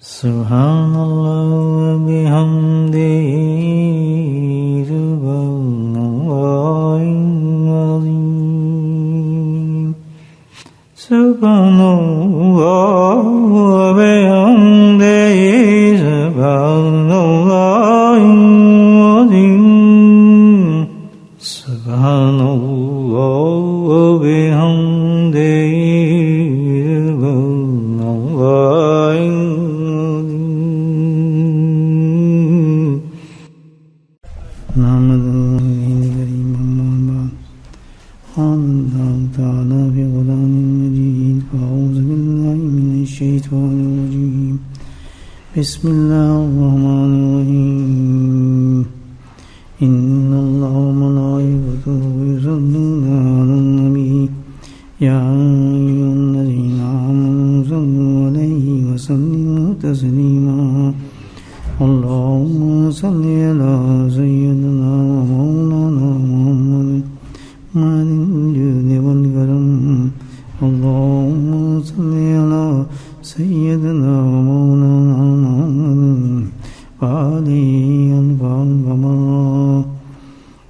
سبحان اللہ بحمدہ سبحان اللہ العظیم سبحان اللہ بحمدہ سبحان اللہ العظیم سبحان اللہ بحمدہ بسم اللہ الرحمن الرحیم ان اللہ وملائکتہ یصلون علی النبی یا ایھا الذین آمنوا صلوا علیہ وسلموا تسلیما اللہم صل علی سیدنا ومولانا محمد مالک الجود والکرم اللہم صل علی سیدنا ومولانا وعلي أنفال ومرا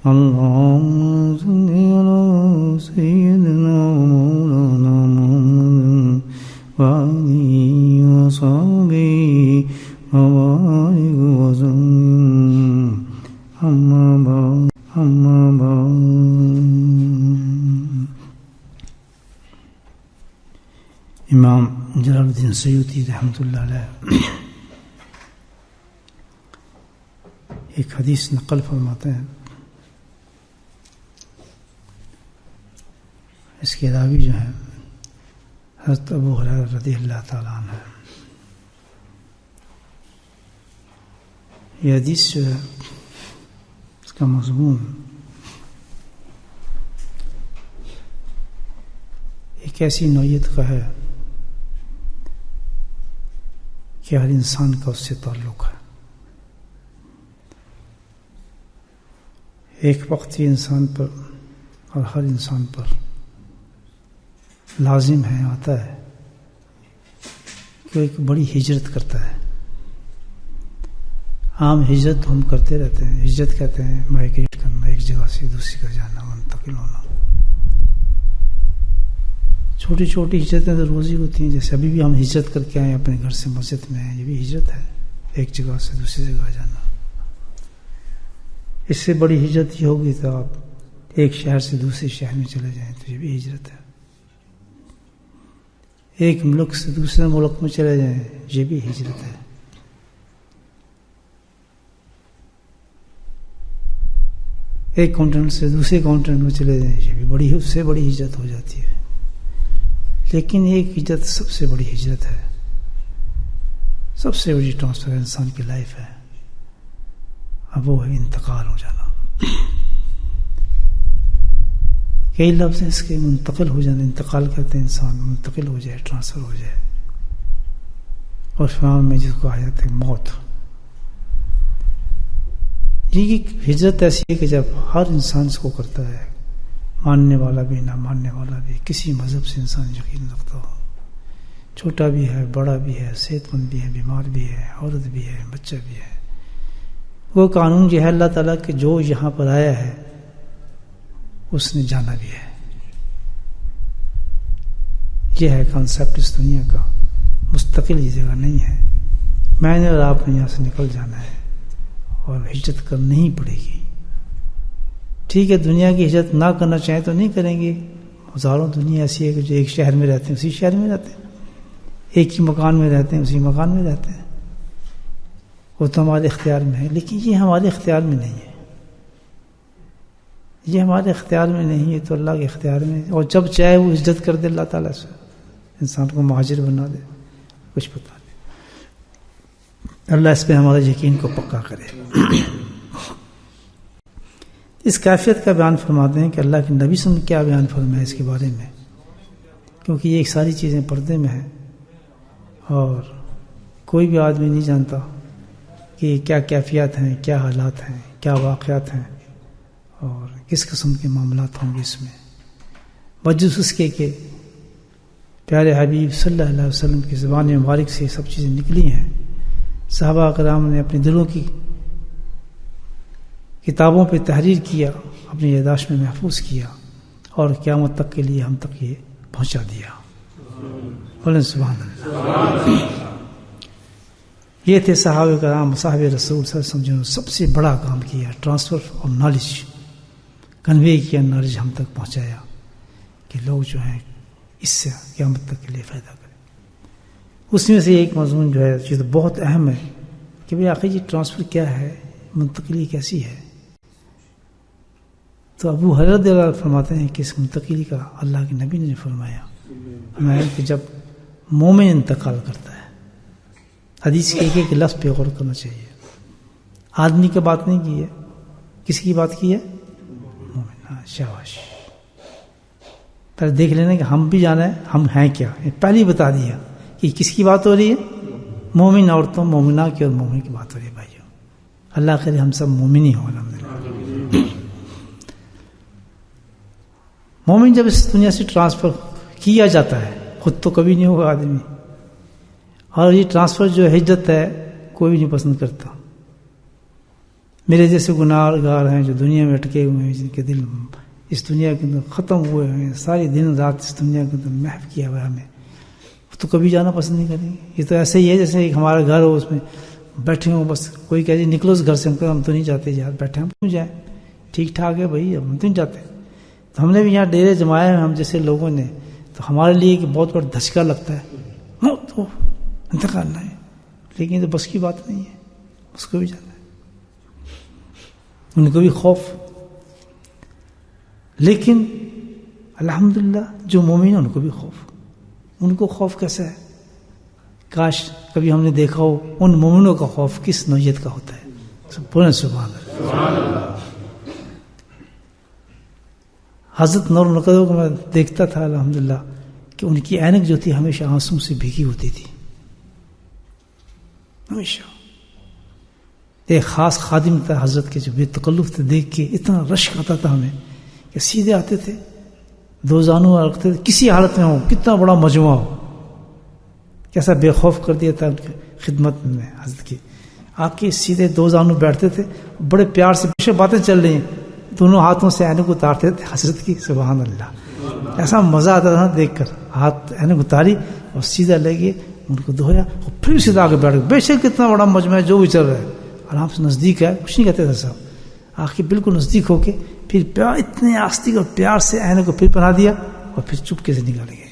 اللهم صل على سيدنا ومولانا محمد وعلي وصحبه وبارك وسلم أما بعد امام جلال الدین سیوطی رحمۃ اللہ علیہ ایک حدیث نقل فرماتے ہیں. اس کے راوی جو ہیں حضرت ابو ہریرہ رضی اللہ تعالیٰ عنہ. یہ حدیث جو ہے اس کا مضمون ایک ایسی نوعیت کا ہے کہ ہر انسان کا اس سے تعلق ہے. ایک وقت یہ انسان پر اور ہر انسان پر لازم ہے، آتا ہے کہ ایک بڑی ہجرت کرتا ہے. عام ہجرت ہم کرتے رہتے ہیں. ہجرت کہتے ہیں مائگریٹ کرنا، ایک جگہ سے دوسری جگہ جانا، منتقل ہونا. چھوٹی چھوٹی ہجرتیں تو روز ہی ہوتی ہیں. جیسے ابھی بھی ہم ہجرت کر کے آئے اپنے گھر سے مسجد میں ہیں، یہ بھی ہجرت ہے، ایک جگہ سے دوسری جگہ جانا. اس سے بڑی ہجرت یہ ہوگی تو آپ ایک شہر سے دوسرے شہر میں چلے جائیں تو یہ بھی ہجرت ہے. ایک ملک سے دوسرے ملک میں چلے جائیں یہ بھی ہجرت ہے. ایک کانٹیننٹ سے دوسرے کانٹیننٹ میں چلے جائیں یہ بھی اس سے بڑی ہجرت ہو جاتی ہے. لیکن ایک ہجرت سب سے بڑی ہجرت ہے، سب سے بڑی ٹرانسفر انسان کی لائف ہے. اب وہ ہے انتقال ہو جانا. کئی لفظ ہیں اس کے، منتقل ہو جانا. انتقال کہتے ہیں انسان منتقل ہو جائے، ٹرانسفر ہو جائے. اور شام میں جس کو آ جاتے ہیں موت. یہ ہجرت ایسی ہے کہ جب ہر انسان اس کو کرتا ہے، ماننے والا بھی نہ ماننے والا بھی، کسی مذہب سے انسان یقین رکھتا ہو، چھوٹا بھی ہے بڑا بھی ہے، صحت مند بھی ہے بیمار بھی ہے، عورت بھی ہے بچہ بھی ہے. وہ قانون جو ہے اللہ تعالیٰ کہ جو یہاں پر آیا ہے اس نے جانا بھی ہے. یہ ہے کانسیپٹ اس دنیا کا. مستقل یہ جگہ نہیں ہے. میں نے اور آپ نے یہاں سے نکل جانا ہے اور ہجرت کرنی ہی پڑے گی. ٹھیک ہے، دنیا کی ہجرت نہ کرنا چاہیں تو نہیں کریں گے. ہزاروں دنیا ایسی ہے کہ جو ایک شہر میں رہتے ہیں اسی شہر میں رہتے ہیں، ایک ہی مکان میں رہتے ہیں اسی مکان میں رہتے ہیں. وہ تو ہمارے اختیار میں ہے، لیکن یہ ہمارے اختیار میں نہیں ہے. یہ ہمارے اختیار میں نہیں ہے تو اللہ کے اختیار میں. اور جب چاہے وہ ہجرت کر دے اللہ تعالیٰ سے، انسان کو مہاجر بنا دے، کچھ پتہ نہیں. اللہ اس پہ ہمارے یقین کو پکا کرے. اس کیفیت کا بیان فرماتے ہیں کہ اللہ کے نبی صلی اللہ علیہ وسلم کیا بیان فرمایا اس کے بارے میں، کیونکہ یہ ایک ساری چیزیں پردے میں ہیں اور کوئی بھی آدمی نہیں جانتا کہ کیا کیفیات ہیں، کیا حالات ہیں، کیا واقعات ہیں اور کس قسم کے معاملات ہوں گے اس میں. وجہ اس کے کہ پیارے حبیب صلی اللہ علیہ وسلم کی زبان مبارک سے یہ سب چیزیں نکلی ہیں صحابہ کرام نے اپنے دلوں کی کتابوں پہ تحریر کیا، اپنی یادداشت میں محفوظ کیا، اور قیامت تک کے لیے ہم تک یہ پہنچا دیا۔ بولیں سبحان اللہ۔ یہ تھے صحابہ کرام، صحابہ رسول صلی اللہ علیہ وسلم، جنہوں نے سب سے بڑا کام کیا، ٹرانسفر آف نالج، کنوے کیا نالج ہم تک پہنچایا کہ لوگ جو ہیں اس سے قیامت تک کے لیے فائدہ کریں۔ اس میں سے ایک مضمون جو ہے یہ تو بہت اہم ہے کہ بھئی آخر یہ ٹرانسفر کیا ہے، منتقلی کیسی ہے؟ تو ابو ہریرہ رضی اللہ عنہ فرماتے ہیں کہ اس منتقلی کا اللہ کے نبی نے فرمایا کہ جب مومن انتقال کرتا ہے، حدیث کے ایک لفظ پہ غور کرنا چاہیے، آدمی کی بات نہیں کی ہے، کس کی بات کی ہے؟ مومن۔ شاباش، پہلے دیکھ لینا کہ ہم بھی جانا ہے ہم ہیں کیا، پہلے ہی بتا دیا کہ کس کی بات ہو رہی ہے؟ مومن عورتوں، مومنہ کی اور مومن کی بات ہو رہی ہے۔ بھائیو اللہ کرے ہم سب مومن ہی ہوں الحمدللہ۔ مومن جب اس دنیا سے ٹرانسفر کیا جاتا ہے، خود تو کبھی نہیں ہوگا آدمی، اور یہ ٹرانسفر جو ہجرت ہے کوئی بھی نہیں پسند کرتا۔ میرے جیسے گناہ گار ہیں جو دنیا میں اٹکے ہوئے ہیں، جن کے دل اس دنیا کے اندر ختم ہوئے ہیں، ساری دن رات اس دنیا کے اندر محو کیا ہوا ہمیں، تو کبھی جانا پسند نہیں کریں گے۔ یہ تو ایسے ہی ہے جیسے ایک ہمارا گھر ہو، اس میں بیٹھے ہوں، بس کوئی کہہ جی نکلو اس گھر سے، ہم تو نہیں جاتے یار، بیٹھے ہم کیوں جائیں، ٹھیک ٹھاک ہے بھائی، ہم تو نہیں جاتے۔ تو ہم نے بھی یہاں ڈیرے جمائے ہیں ہم جیسے لوگوں نے، تو ہمارے لیے ایک بہت بڑا دھچکا لگتا ہے، تو انتقال نہ ہے، لیکن یہ تو بس کی بات نہیں ہے، اس کو بھی جانا ہے، ان کو بھی خوف۔ لیکن الحمدللہ جو مومن ہیں ان کو بھی خوف۔ ان کو خوف کیسا ہے؟ کاش کبھی ہم نے دیکھا ہو ان مومنوں کا خوف کس نوعیت کا ہوتا ہے۔ پورے سبحان اللہ۔ حضرت نور القدر کو میں دیکھتا تھا الحمدللہ کہ ان کی عینک جو تھی ہمیشہ آنسوں سے بھیگی ہوتی تھی، ہمیشہ۔ ایک خاص خادم تھا حضرت کے جو بے تکلف تھے، دیکھ کے اتنا رشک آتا تھا ہمیں کہ سیدھے آتے تھے، دو زانو رکھتے تھے، کسی حالت میں ہو، کتنا بڑا مجموعہ ہو، کیسا بے خوف کر دیا تھا ان کی خدمت میں حضرت کی۔ آپ کے سیدھے دو زانو بیٹھتے تھے، بڑے پیار سے پیچھے باتیں چل رہی ہیں، دونوں ہاتھوں سے عینک اتارتے تھے حضرت کی، سبحان اللہ۔ ایسا مزہ آتا تھا دیکھ کر، ہاتھ عینک اتاری اور سیدھا لے گئے، ان کو دھویا اور پھر سیدھا آگے بیٹھ گئے، بے شک کتنا بڑا مجمع ہے جو بھی چل رہا ہے، آرام سے نزدیک ہے، کچھ نہیں کہتے تھے صاحب، آ کے بالکل نزدیک ہو کے پھر پیار اتنے آستک اور پیار سے عینک کو پھر پہنا دیا اور پھر چپکے سے نکال گئے،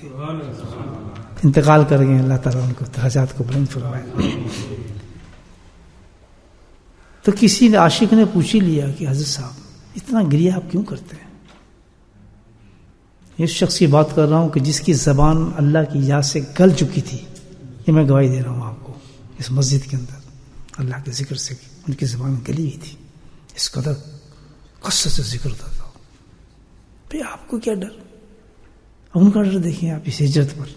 انتقال کر گئے۔ اللہ تعالیٰ ان کو درجات کو بلند فرمائے۔ تو کسی نے عاشق نے پوچھ ہی لیا کہ حضرت صاحب اتنا گریہ آپ کیوں کرتے ہیں؟ اس شخص کی بات کر رہا ہوں کہ جس کی زبان اللہ کی یاد سے گل چکی تھی، یہ میں گواہی دے رہا ہوں آپ کو، اس مسجد کے اندر اللہ کے ذکر سے ان کی زبان گلی ہوئی تھی، اس قدر قصے سے ذکر ہوتا تھا۔ بھئی آپ کو کیا ڈر؟ ان کا ڈر دیکھیں آپ اس ہجرت پر۔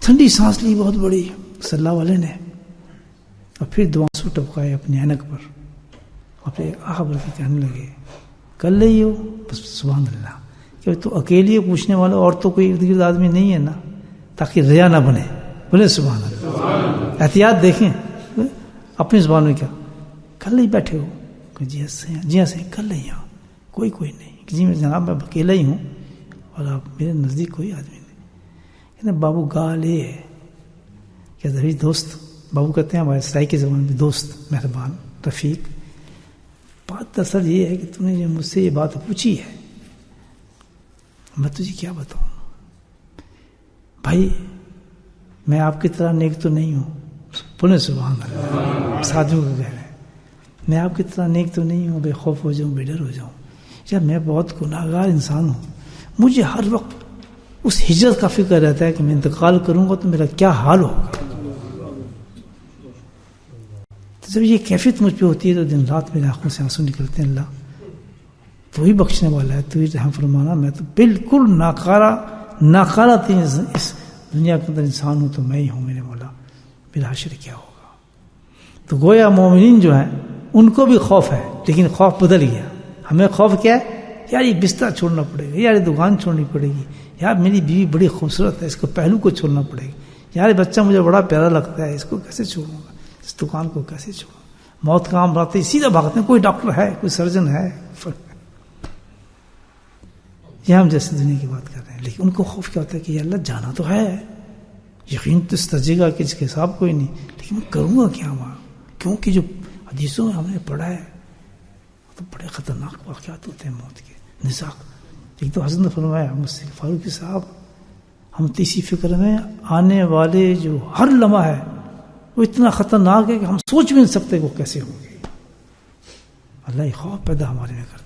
ٹھنڈی سانس لی بہت بڑی صلی اللہ علیہ نے، اور پھر دو آنسو ٹپکائے اپنی عینک پر، اور پھر آہ بھر کے کہنے لگے کر لئی ہو بس، سبحان اللہ، کہ تو اکیلی پوچھنے والا اور تو کوئی ارد گرد آدمی نہیں ہے نا، تاکہ ریا نہ بنے۔ بولے سبحان اللہ، احتیاط دیکھیں اپنی زبان میں کیا کر لئی بیٹھے ہو، کہ جی ہاں سے کر لئی، ہاں کوئی نہیں، جی میں جناب میں اکیلا ہی ہوں اور آپ میرے نزدیک کوئی آدمی نہیں۔ کہتے بابو گالے ہے کہ ذریعہ دوست، بابو کہتے ہیں ہمارے سرائی کی زبان میں دوست، مہربان، رفیق۔ بات دراصل یہ ہے کہ تم نے جو مجھ سے یہ بات پوچھی ہے، میں تجھے کیا بتاؤں بھائی، میں آپ کی طرح نیک تو نہیں ہوں، بولے سبحان اللہ، ساتھیوں کو کہہ رہے ہیں میں آپ کی طرح نیک تو نہیں ہوں، بے خوف ہو جاؤں، بے ڈر ہو جاؤں، یا میں بہت گناہ گار انسان ہوں، مجھے ہر وقت اس ہجرت کا فکر رہتا ہے کہ میں انتقال کروں گا تو میرا کیا حال ہوگا۔ تو جب یہ کیفیت مجھ پہ ہوتی ہے تو دن رات میرے آنکھوں سے آنسو نکلتے ہیں، اللہ تو ہی بخشنے والا ہے، تو ہی رحم فرمانا، میں تو بالکل ناکارہ تھی اس دنیا کے اندر انسان ہوں تو میں ہی ہوں میرے مولا، میرا حشر کیا ہوگا۔ تو گویا مومنین جو ہیں ان کو بھی خوف ہے، لیکن خوف بدل گیا۔ ہمیں خوف کیا ہے؟ یار یہ بستر چھوڑنا پڑے گا، یار یہ دکان چھوڑنی پڑے گی، یار میری بیوی بڑی خوبصورت ہے، اس کو پہلو کو چھوڑنا پڑے گا، یار بچہ مجھے بڑا پیارا لگتا ہے، اس کو کیسے چھوڑوں گا، اس دکان کو کیسے چھوڑوں، موت کا عام رہتے سیدھا بھاگتے ہیں، کوئی ڈاکٹر ہے، کوئی سرجن ہے. یہ ہم جیسے دنیا کی بات کر رہے ہیں، لیکن ان کو خوف کیا ہوتا ہے کہ یہ اللہ جانا تو ہے، یقین تو استجے گا کہ اس کے حساب کوئی نہیں، لیکن میں کروں گا کیا وہاں، کیونکہ جو حدیثوں میں ہم نے پڑھا ہے تو بڑے خطرناک واقعات ہوتے ہیں موت کے. نزاق ایک تو حضرت نے فرمایا مجھ سے فاروقی صاحب، ہم تو اسی فکر میں آنے والے جو ہر لمحہ ہے وہ اتنا خطرناک ہے کہ ہم سوچ بھی نہیں سکتے وہ کیسے ہوں گے. اللہ یہ خوف پیدا ہمارے میں کر دے.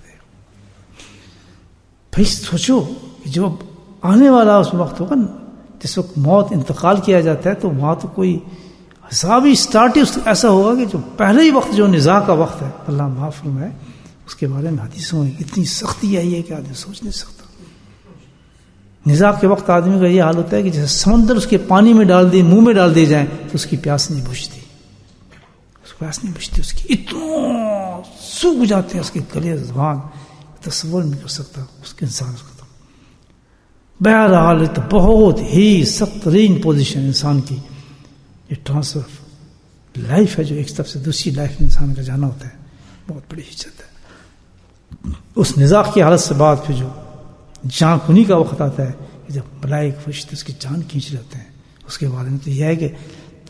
بھائی سوچو کہ جو آنے والا اس وقت ہوگا نا، جس وقت موت انتقال کیا جاتا ہے تو وہاں تو کوئی حساب ہی اسٹارٹ ہی ایسا ہوگا کہ جو پہلے ہی وقت جو نزاع کا وقت ہے، اللہ معاف فرمائے، اس کے بارے میں حدیثوں میں اتنی سختی آئی ہے کہ آدمی سوچ نہیں سکتا. نزاع کے وقت آدمی کا یہ حال ہوتا ہے کہ جیسے سمندر اس کے پانی میں ڈال دی، منہ میں ڈال دی جائیں تو اس کی پیاس نہیں بجھتی، اس کو پیاس نہیں بجھتی، اس کی اتنا سوکھ جاتے ہیں اس کے گلے زبان، تصور نہیں کر سکتا اس کے انسان کو. بہرحال تو بہت ہی سخت ترین پوزیشن انسان کی یہ ٹرانسفر لائف ہے، جو ایک طرف سے دوسری لائف میں انسان کا جانا ہوتا ہے، بہت بڑی ہجرت ہے. اس نزاع کی حالت سے بعد پھر جو جان کنی کا وقت آتا ہے کہ جب ملائک فرشتے اس کی جان کھینچ لیتے ہیں، اس کے بارے میں تو یہ ہے کہ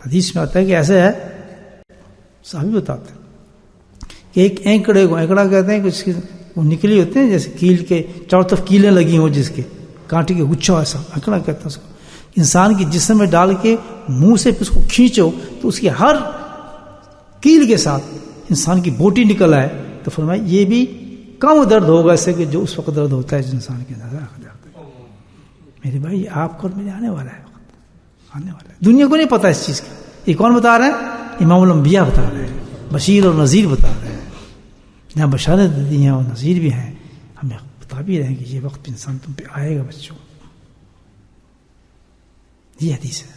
حدیث میں آتا ہے کہ ایسے ہے، صحابی بتاتے ہیں کہ ایک اینکڑے کو، اینکڑا کہتے ہیں کہ اس کی وہ نکلی ہوتے ہیں جیسے کیل کے چاروں طرف کیلیں لگی ہوں، جس کے کانٹے کے گچھا، ایسا اینکڑا کہتے ہیں اس کو. انسان کی جسم میں ڈال کے منہ سے اس کو کھینچو تو اس کی ہر کیل کے ساتھ انسان کی بوٹی نکل آئے تو فرمایا یہ بھی کم درد ہوگا ایسے کہ جو اس وقت درد ہوتا ہے انسان کے اندر. میرے بھائی آپ کو میرے آنے والا ہے، وقت آنے والا ہے. دنیا کو نہیں پتا اس چیز کا. یہ کون بتا رہے ہیں؟ امام الانبیاء بتا رہے ہیں، بشیر اور نذیر بتا رہے ہیں. یہاں بشارت دی ہیں اور نذیر بھی ہیں، ہمیں بتا بھی رہے ہیں کہ یہ وقت انسان تم پہ آئے گا بچوں. یہ حدیث ہے.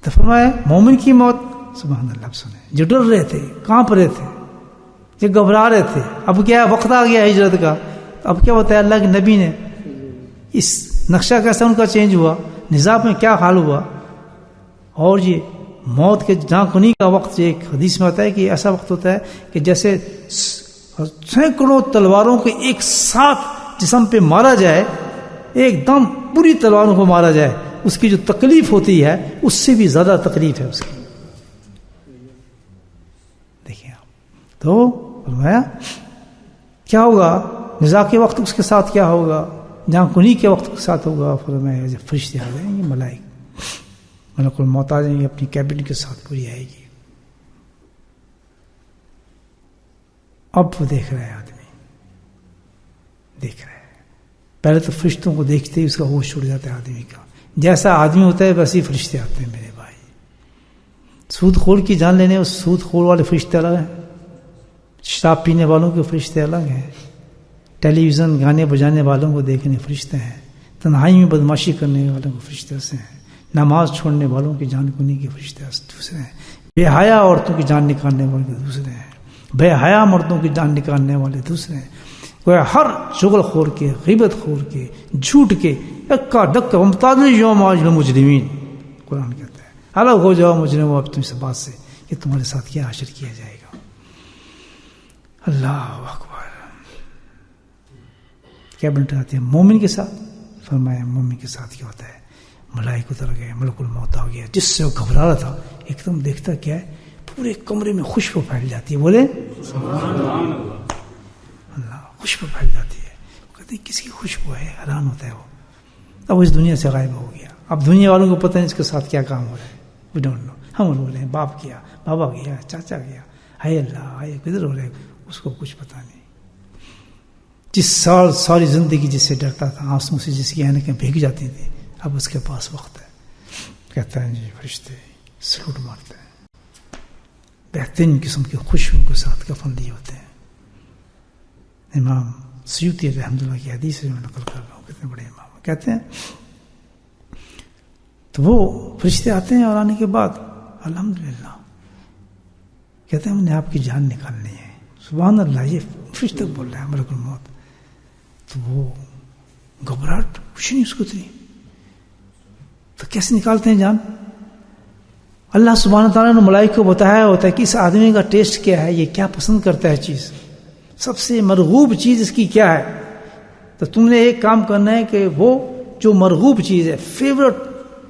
تو فرمایا مومن کی موت، سبحان اللہ، سنیں جو ڈر رہے تھے، کانپ رہے تھے، جو گھبرا رہے تھے، اب کیا وقت آ گیا ہجرت کا، اب کیا بتایا اللہ کے نبی نے، اس نقشہ کیسا ان کا چینج ہوا، نظام میں کیا حال ہوا. اور یہ موت کے جان کنی کا وقت، ایک حدیث میں آتا ہے کہ ایسا وقت ہوتا ہے کہ جیسے سینکڑوں تلواروں کو ایک ساتھ جسم پہ مارا جائے، ایک دم پوری تلواروں کو مارا جائے، اس کی جو تکلیف ہوتی ہے اس سے بھی زیادہ تکلیف ہے اس کی. دیکھیں آپ تو فرمایا کیا ہوگا نزاع کے وقت، اس کے ساتھ کیا ہوگا، جہاں کنی کے وقت کے ساتھ ہوگا. فرمایا جب فرشتے آ جائیں گے، ملائک ملک الموت آ جائیں گے اپنی کیبن کے ساتھ، پوری آئے گی. اب وہ دیکھ رہا ہے، آدمی دیکھ رہا ہے. پہلے تو فرشتوں کو دیکھتے ہی اس کا ہوش چھوڑ جاتا ہے آدمی کا. جیسا آدمی ہوتا ہے ویسے ہی فرشتے آتے ہیں میرے بھائی. سود خور کی جان لینے، اس سود خور والے فرشتے الگ ہیں، شراب پینے والوں کے فرشتے الگ ہیں، ٹیلی ویژن گانے بجانے والوں کو دیکھنے فرشتے ہیں، تنہائی میں بدماشی کرنے والوں کو فرشتے ایسے ہیں، نماز چھوڑنے والوں کی جان کنی کے فرشتے دوسرے ہیں، بے حیا عورتوں کی جان نکالنے والے دوسرے ہیں، بے حیا مردوں کی جان نکالنے والے دوسرے ہیں. کوئی ہر شغل خور کے، غیبت خور کے، جھوٹ کے، اکا دکا ممتاز یوم آج مجرمین، قرآن کہتا ہے الگ ہو جاؤ مجرم اب تم سے بات سے کہ تمہارے ساتھ کیا حشر کیا جائے گا. اللہ اکبر. کیا بنتے آتے ہیں مومن کے ساتھ. فرمایا مومن کے ساتھ کیا ہوتا ہے، ملائک اتر گئے، ملک الموت آ گیا، جس سے وہ گھبرا رہا تھا ایک دم دیکھتا کیا ہے، پورے کمرے میں خوشبو پھیل جاتی ہے. بولے اللہ، خوشبو پھیل جاتی ہے. کہتے ہیں کس کی خوشبو ہے، حیران ہوتا ہے وہ. اب اس دنیا سے غائب ہو گیا. اب دنیا والوں کو پتہ نہیں اس کے ساتھ کیا کام ہو رہا ہے، وی ڈونٹ نو. ہم بول رہے ہیں باپ گیا، بابا گیا، چاچا گیا، ہے اللہ ہے کدھر ہو رہا ہے، اس کو کچھ پتہ نہیں. جس سال ساری زندگی جس سے ڈرتا تھا، آنسوں سے جس کی عینکیں بھیگ جاتی تھیں، اب اس کے پاس وقت ہے. کہتا ہے جی فرشتے سلوٹ مارتے ہیں، بہترین قسم کی خوشبو کے ساتھ کفن لیے ہوتے ہیں. امام سیوطی رحمۃ اللہ کی حدیث میں نقل کر رہا ہوں، کتنے بڑے امام کہتے ہیں. تو وہ فرشتے آتے ہیں اور آنے کے بعد الحمدللہ کہتے ہیں ہم نے آپ کی جان نکالنی ہے. سبحان اللہ، یہ فرشتے بول رہے ہیں ملک الموت. تو وہ گھبراہٹ کچھ نہیں اس کو اتنی. تو تو کیسے نکالتے ہیں جان؟ اللہ سبحانہ تعالیٰ نے ملائکہ کو بتایا ہوتا ہے کہ اس آدمی کا ٹیسٹ کیا ہے، یہ کیا پسند کرتا ہے چیز، سب سے مرغوب چیز اس کی کیا ہے. تو تم نے ایک کام کرنا ہے کہ وہ جو مرغوب چیز ہے، فیورٹ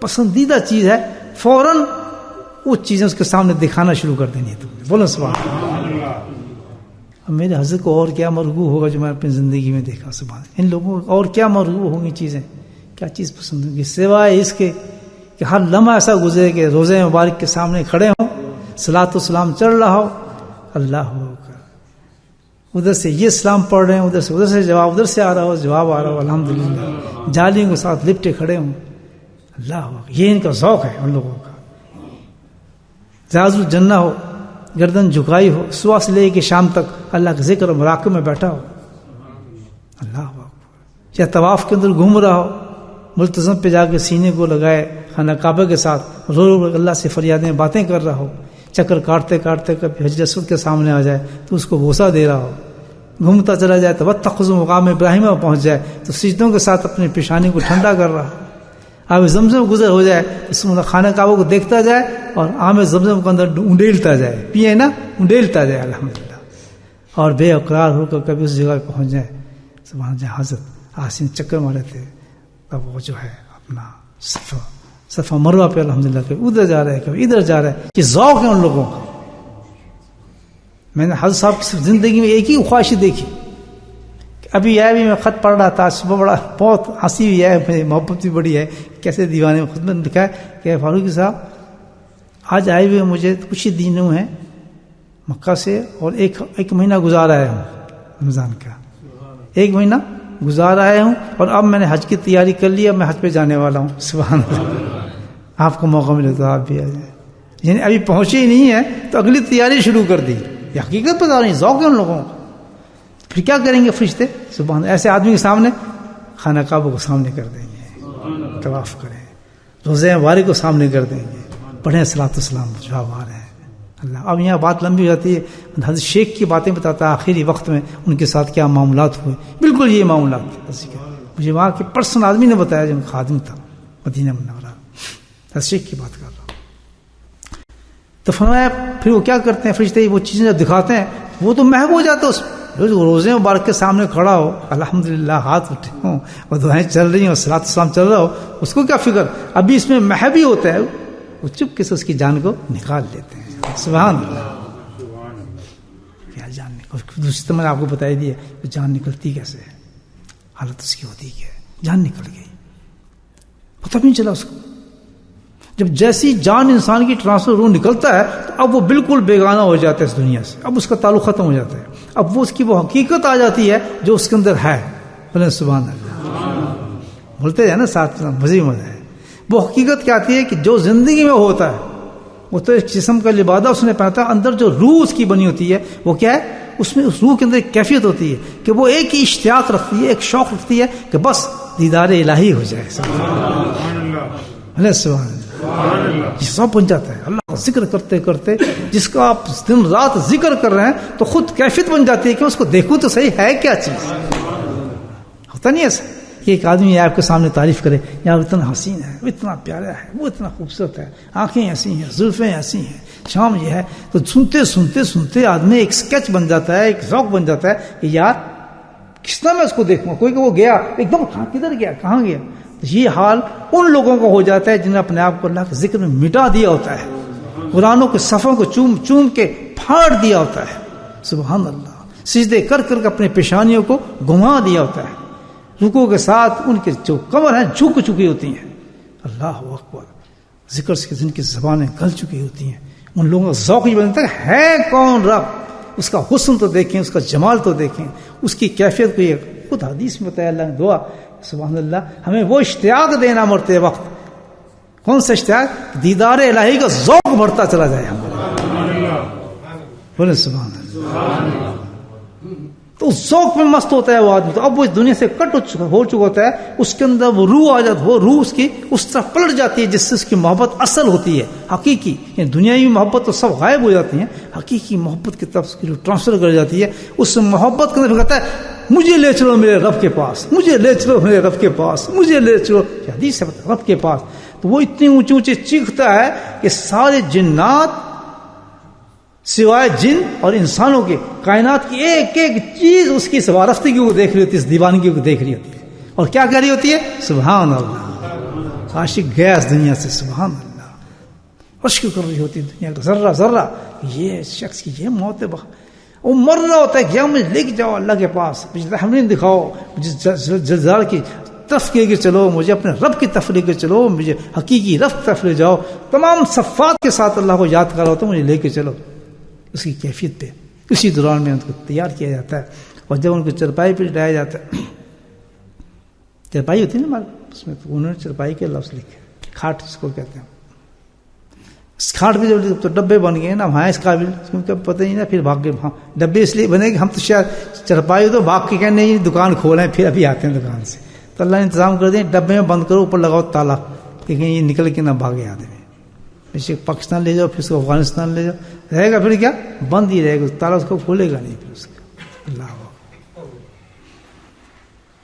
پسندیدہ چیز ہے، فوراً وہ چیزیں اس کے سامنے دکھانا شروع کر دینی ہے. تم نے بولو سبحان اللہ. اب میرے حضرت کو اور کیا مرغوب ہوگا جو میں اپنی زندگی میں دیکھا. سبحان اللہ. ان لوگوں کو اور کیا مرغوب ہوں گی چیزیں، کیا چیز پسند ہوگی سوائے اس کے کہ ہر لمحہ ایسا گزرے کہ روزے مبارک کے سامنے کھڑے ہوں، صلاۃ و سلام چل رہا ہو، اللہ اکبر، ادھر سے یہ سلام پڑھ رہے ہیں، ادھر سے جواب، ادھر سے آ رہا ہو جواب آ رہا ہو، الحمدللہ، جالیوں کے ساتھ لپٹے کھڑے ہوں. اللہ اکبر. یہ ان کا ذوق ہے ان لوگوں کا. ریاض الجنہ ہو، گردن جھکائی ہو، صبح سے لے کے شام تک اللہ کے ذکر و مراقبے میں بیٹھا ہو. اللہ اکبر. یا طواف کے اندر گھوم رہا ہو، ملتزم پہ جا کے سینے کو لگائے خانہ کعبہ کے ساتھ، رو رو اللہ سے فریادیں باتیں کر رہا ہو، چکر کاٹتے کاٹتے کبھی حجر اسود کے سامنے آ جائے تو اس کو بوسہ دے رہا ہو، گھومتا چلا جائے تو واتخذ مقام ابراہیم میں پہنچ جائے تو سجدوں کے ساتھ اپنی پیشانی کو ٹھنڈا کر رہا ہو. آب زمزم گزر ہو جائے تو خانہ کعبہ کو دیکھتا جائے اور آم زمزم کے اندر اونڈیلتا جائے، پیے نا اونڈیلتا جائے الحمدللہ، اور بے اقرار ہو کر کبھی اس جگہ پہنچ جائے. سبحان جہاں حضرت آسین چکر مارے تھے اب وہ جو ہے اپنا صفا مروہ پہ الحمدللہ کبھی ادھر جا رہا ہے کبھی ادھر جا رہا ہے. یہ ذوق ہے ان لوگوں کا. میں نے حضرت صاحب کی زندگی میں ایک ہی خواہش دیکھی. ابھی یہ بھی میں خط پڑھ رہا تھا صبح، بڑا بہت ہنسی بھی ہے، میری محبت بھی بڑی ہے، کیسے دیوانے میں خود میں لکھا ہے کہ فاروقی صاحب آج آئے ہوئے مجھے کچھ ہی دنوں ہیں مکہ سے، اور ایک مہینہ گزار آیا ہوں رمضان کا، ایک مہینہ گزار آیا ہوں، اور اب میں نے حج کی تیاری کر لی، اب میں حج پہ جانے والا ہوں. سبحان اللہ. آپ کو موقع ملے تو آپ بھی آ جائیں. یعنی ابھی پہنچے ہی نہیں ہے تو اگلی تیاری شروع کر دی. یہ حقیقت بتا رہی، ذوق ہے ان لوگوں کا. پھر کیا کریں گے فرشتے؟ سبحان اللہ. ایسے آدمی کے سامنے خانہ کعبہ کو سامنے کر دیں گے، طواف کریں، روزے مبارک کو سامنے کر دیں گے، پڑھیں صلاۃ و سلام، جواب آ رہے ہیں. اللہ. اب یہاں بات لمبی ہو جاتی ہے. حضرت شیخ کی باتیں بتاتا آخری وقت میں ان کے ساتھ کیا معاملات ہوئے. بالکل یہ معاملات مجھے وہاں کے پرسن آدمی نے بتایا جو خادم تھا مدینہ منورہ. حضرت شیخ کی بات کر رہا ہوں. تو فرمایا پھر وہ کیا کرتے ہیں فرشتے، وہ چیزیں جب دکھاتے ہیں وہ تو محو ہو جاتا ہے اس روزے مبارک کے سامنے کھڑا ہو، الحمدللہ ہاتھ اٹھے ہوں اور دعائیں چل رہی ہوں، صلاۃ السلام چل رہا ہو، اس کو کیا فکر. ابھی اس میں محب ہی ہوتا ہے، وہ چپ کے سے اس کی جان کو نکال لیتے ہیں. سبحان اللہ. کیا جان نکل، دوسری طرح میں نے آپ کو بتائی دی ہے کہ جان نکلتی کیسے ہے، حالت اس کی ہوتی کیا ہے. جان نکل گئی، پتہ بھی نہیں چلا اس کو. جب جیسی جان انسان کی ٹرانسفر روح نکلتا ہے تو اب وہ بالکل بیگانہ ہو جاتا ہے اس دنیا سے، اب اس کا تعلق ختم ہو جاتا ہے. اب وہ اس کی وہ حقیقت آ جاتی ہے جو اس کے اندر ہے. بولے سبحان اللہ. بولتے ہیں نا ساتھ مزے مزہ ہے. وہ حقیقت کیا آتی ہے کہ جو زندگی میں ہوتا ہے وہ تو ایک جسم کا لبادہ اس نے پہنتا ہے، اندر جو روح اس کی بنی ہوتی ہے وہ کیا ہے، اس میں اس روح کے اندر ایک کیفیت ہوتی ہے کہ وہ ایک ہی اشتیاق رکھتی ہے، ایک شوق رکھتی ہے کہ بس دیدار الہی ہو جائے. سبحان اللہ. یہ سب بن جاتا ہے. اللہ کا ذکر کرتے کرتے جس کا آپ دن رات ذکر کر رہے ہیں تو خود کیفیت بن جاتی ہے کہ اس کو دیکھوں تو صحیح ہے کیا چیز. ہوتا نہیں ایسا کہ ایک آدمی آپ کے سامنے تعریف کرے، یار اتنا حسین ہے، وہ اتنا پیارا ہے، وہ اتنا خوبصورت ہے، آنکھیں ایسی ہیں، زلفیں ایسی ہیں، شام یہ ہے، تو سنتے سنتے سنتے آدمی ایک سکیچ بن جاتا ہے، ایک ذوق بن جاتا ہے کہ یار کس طرح میں اس کو دیکھوں. کوئی کہ وہ گیا ایک دم کدھر گیا، کہاں گیا. یہ حال ان لوگوں کو ہو جاتا ہے جنہوں نے اپنے آپ کو اللہ کے ذکر میں مٹا دیا ہوتا ہے، قرآنوں کے صفوں کو چوم چوم کے پھاڑ دیا ہوتا ہے. سبحان اللہ. سجدے کر کر اپنے پیشانیوں کو گھما دیا ہوتا ہے، رکوع کے ساتھ ان کے جو کمر ہیں جھک چکی ہوتی ہیں. اللہ اکبر. ذکر سے جن کی زبانیں گل چکی ہوتی ہیں ان لوگوں کا ذوق یہ بنتا ہے کون رب، اس کا حسن تو دیکھیں، اس کا جمال تو دیکھیں، اس کی کیفیت کو. یہ خود حدیث میں بتایا اللہ نے دعا. سبحان اللہ. ہمیں وہ اشتیاق دینا مرتے وقت. کون سا اشتیاق؟ دیدار الہی کا ذوق بڑھتا چلا جائے ہمارا. بولے سبحان اللہ. تو اس ذوق میں مست ہوتا ہے وہ آدمی. تو اب وہ اس دنیا سے کٹ ہو چکا ہوتا ہے، اس کے اندر وہ روح آ جاتی، وہ روح اس کی اس طرف پلٹ جاتی ہے جس سے اس کی محبت اصل ہوتی ہے، حقیقی. یعنی دنیاوی محبت تو سب غائب ہو جاتی ہیں، حقیقی محبت کی طرف اس کی ٹرانسفر کر جاتی ہے. اس محبت کے اندر کہتا ہے مجھے لے چلو میرے رب کے پاس، مجھے لے چلو میرے رب کے پاس، مجھے لے چلو. حدیث ہے رب کے پاس. تو وہ اتنی اونچے اونچے چیختا ہے کہ سارے جنات سوائے جن اور انسانوں کے کائنات کی ایک ایک چیز اس کی سوارفتگی کو دیکھ رہی ہوتی ہے، اس دیوانگی کو دیکھ رہی ہوتی ہے، اور کیا کہہ رہی ہوتی ہے؟ سبحان اللہ۔ عاشق گیا اس دنیا سے، سبحان اللہ، عشق کر رہی ہوتی ہے دنیا کا ذرہ ذرہ، یہ شخص کی یہ موت ہے، وہ مر رہا ہوتا ہے کہ مجھے لے کے جاؤ اللہ کے پاس، مجھے تحمل دکھاؤ، مجھے زلزال کی طرف لے کے چلو، مجھے اپنے رب کی طرف لے کے چلو، مجھے حقیقی رب کی طرف لے جاؤ، تمام صفات کے ساتھ اللہ کو یاد کر رہا ہوتا ہے، مجھے لے کے چلو اس کی کیفیت پہ۔ اسی دوران میں ان کو تیار کیا جاتا ہے، اور جب ان کو چرپائی پہ لٹایا جاتا ہے، چرپائی ہوتی ہے نا ہمارے اس میں، تو انہوں نے چرپائی کے لفظ لکھے، کھاٹ جس کو کہتے ہیں، اس کھاٹ پہ جب تو ڈبے بن گئے نا، وہاں اس قابل کیونکہ پتہ نہیں نا، پھر بھاگ گئے وہاں ڈبے اس لیے بنے کہ ہم تو شاید چرپائی تو بھاگ کے کہنے نہیں دکان کھولیں پھر ابھی آتے ہیں دکان سے، تو اللہ نے انتظام کر دیا ڈبے میں بند کرو، اوپر لگاؤ تالا کہ کہیں یہ نکل کے نہ بھاگے آدمی، جیسے پاکستان لے جاؤ پھر اس کو افغانستان لے جاؤ، رہے گا پھر کیا بند ہی رہے گا، تالا اس کو کھولے گا نہیں پھر اس کا۔ اللہ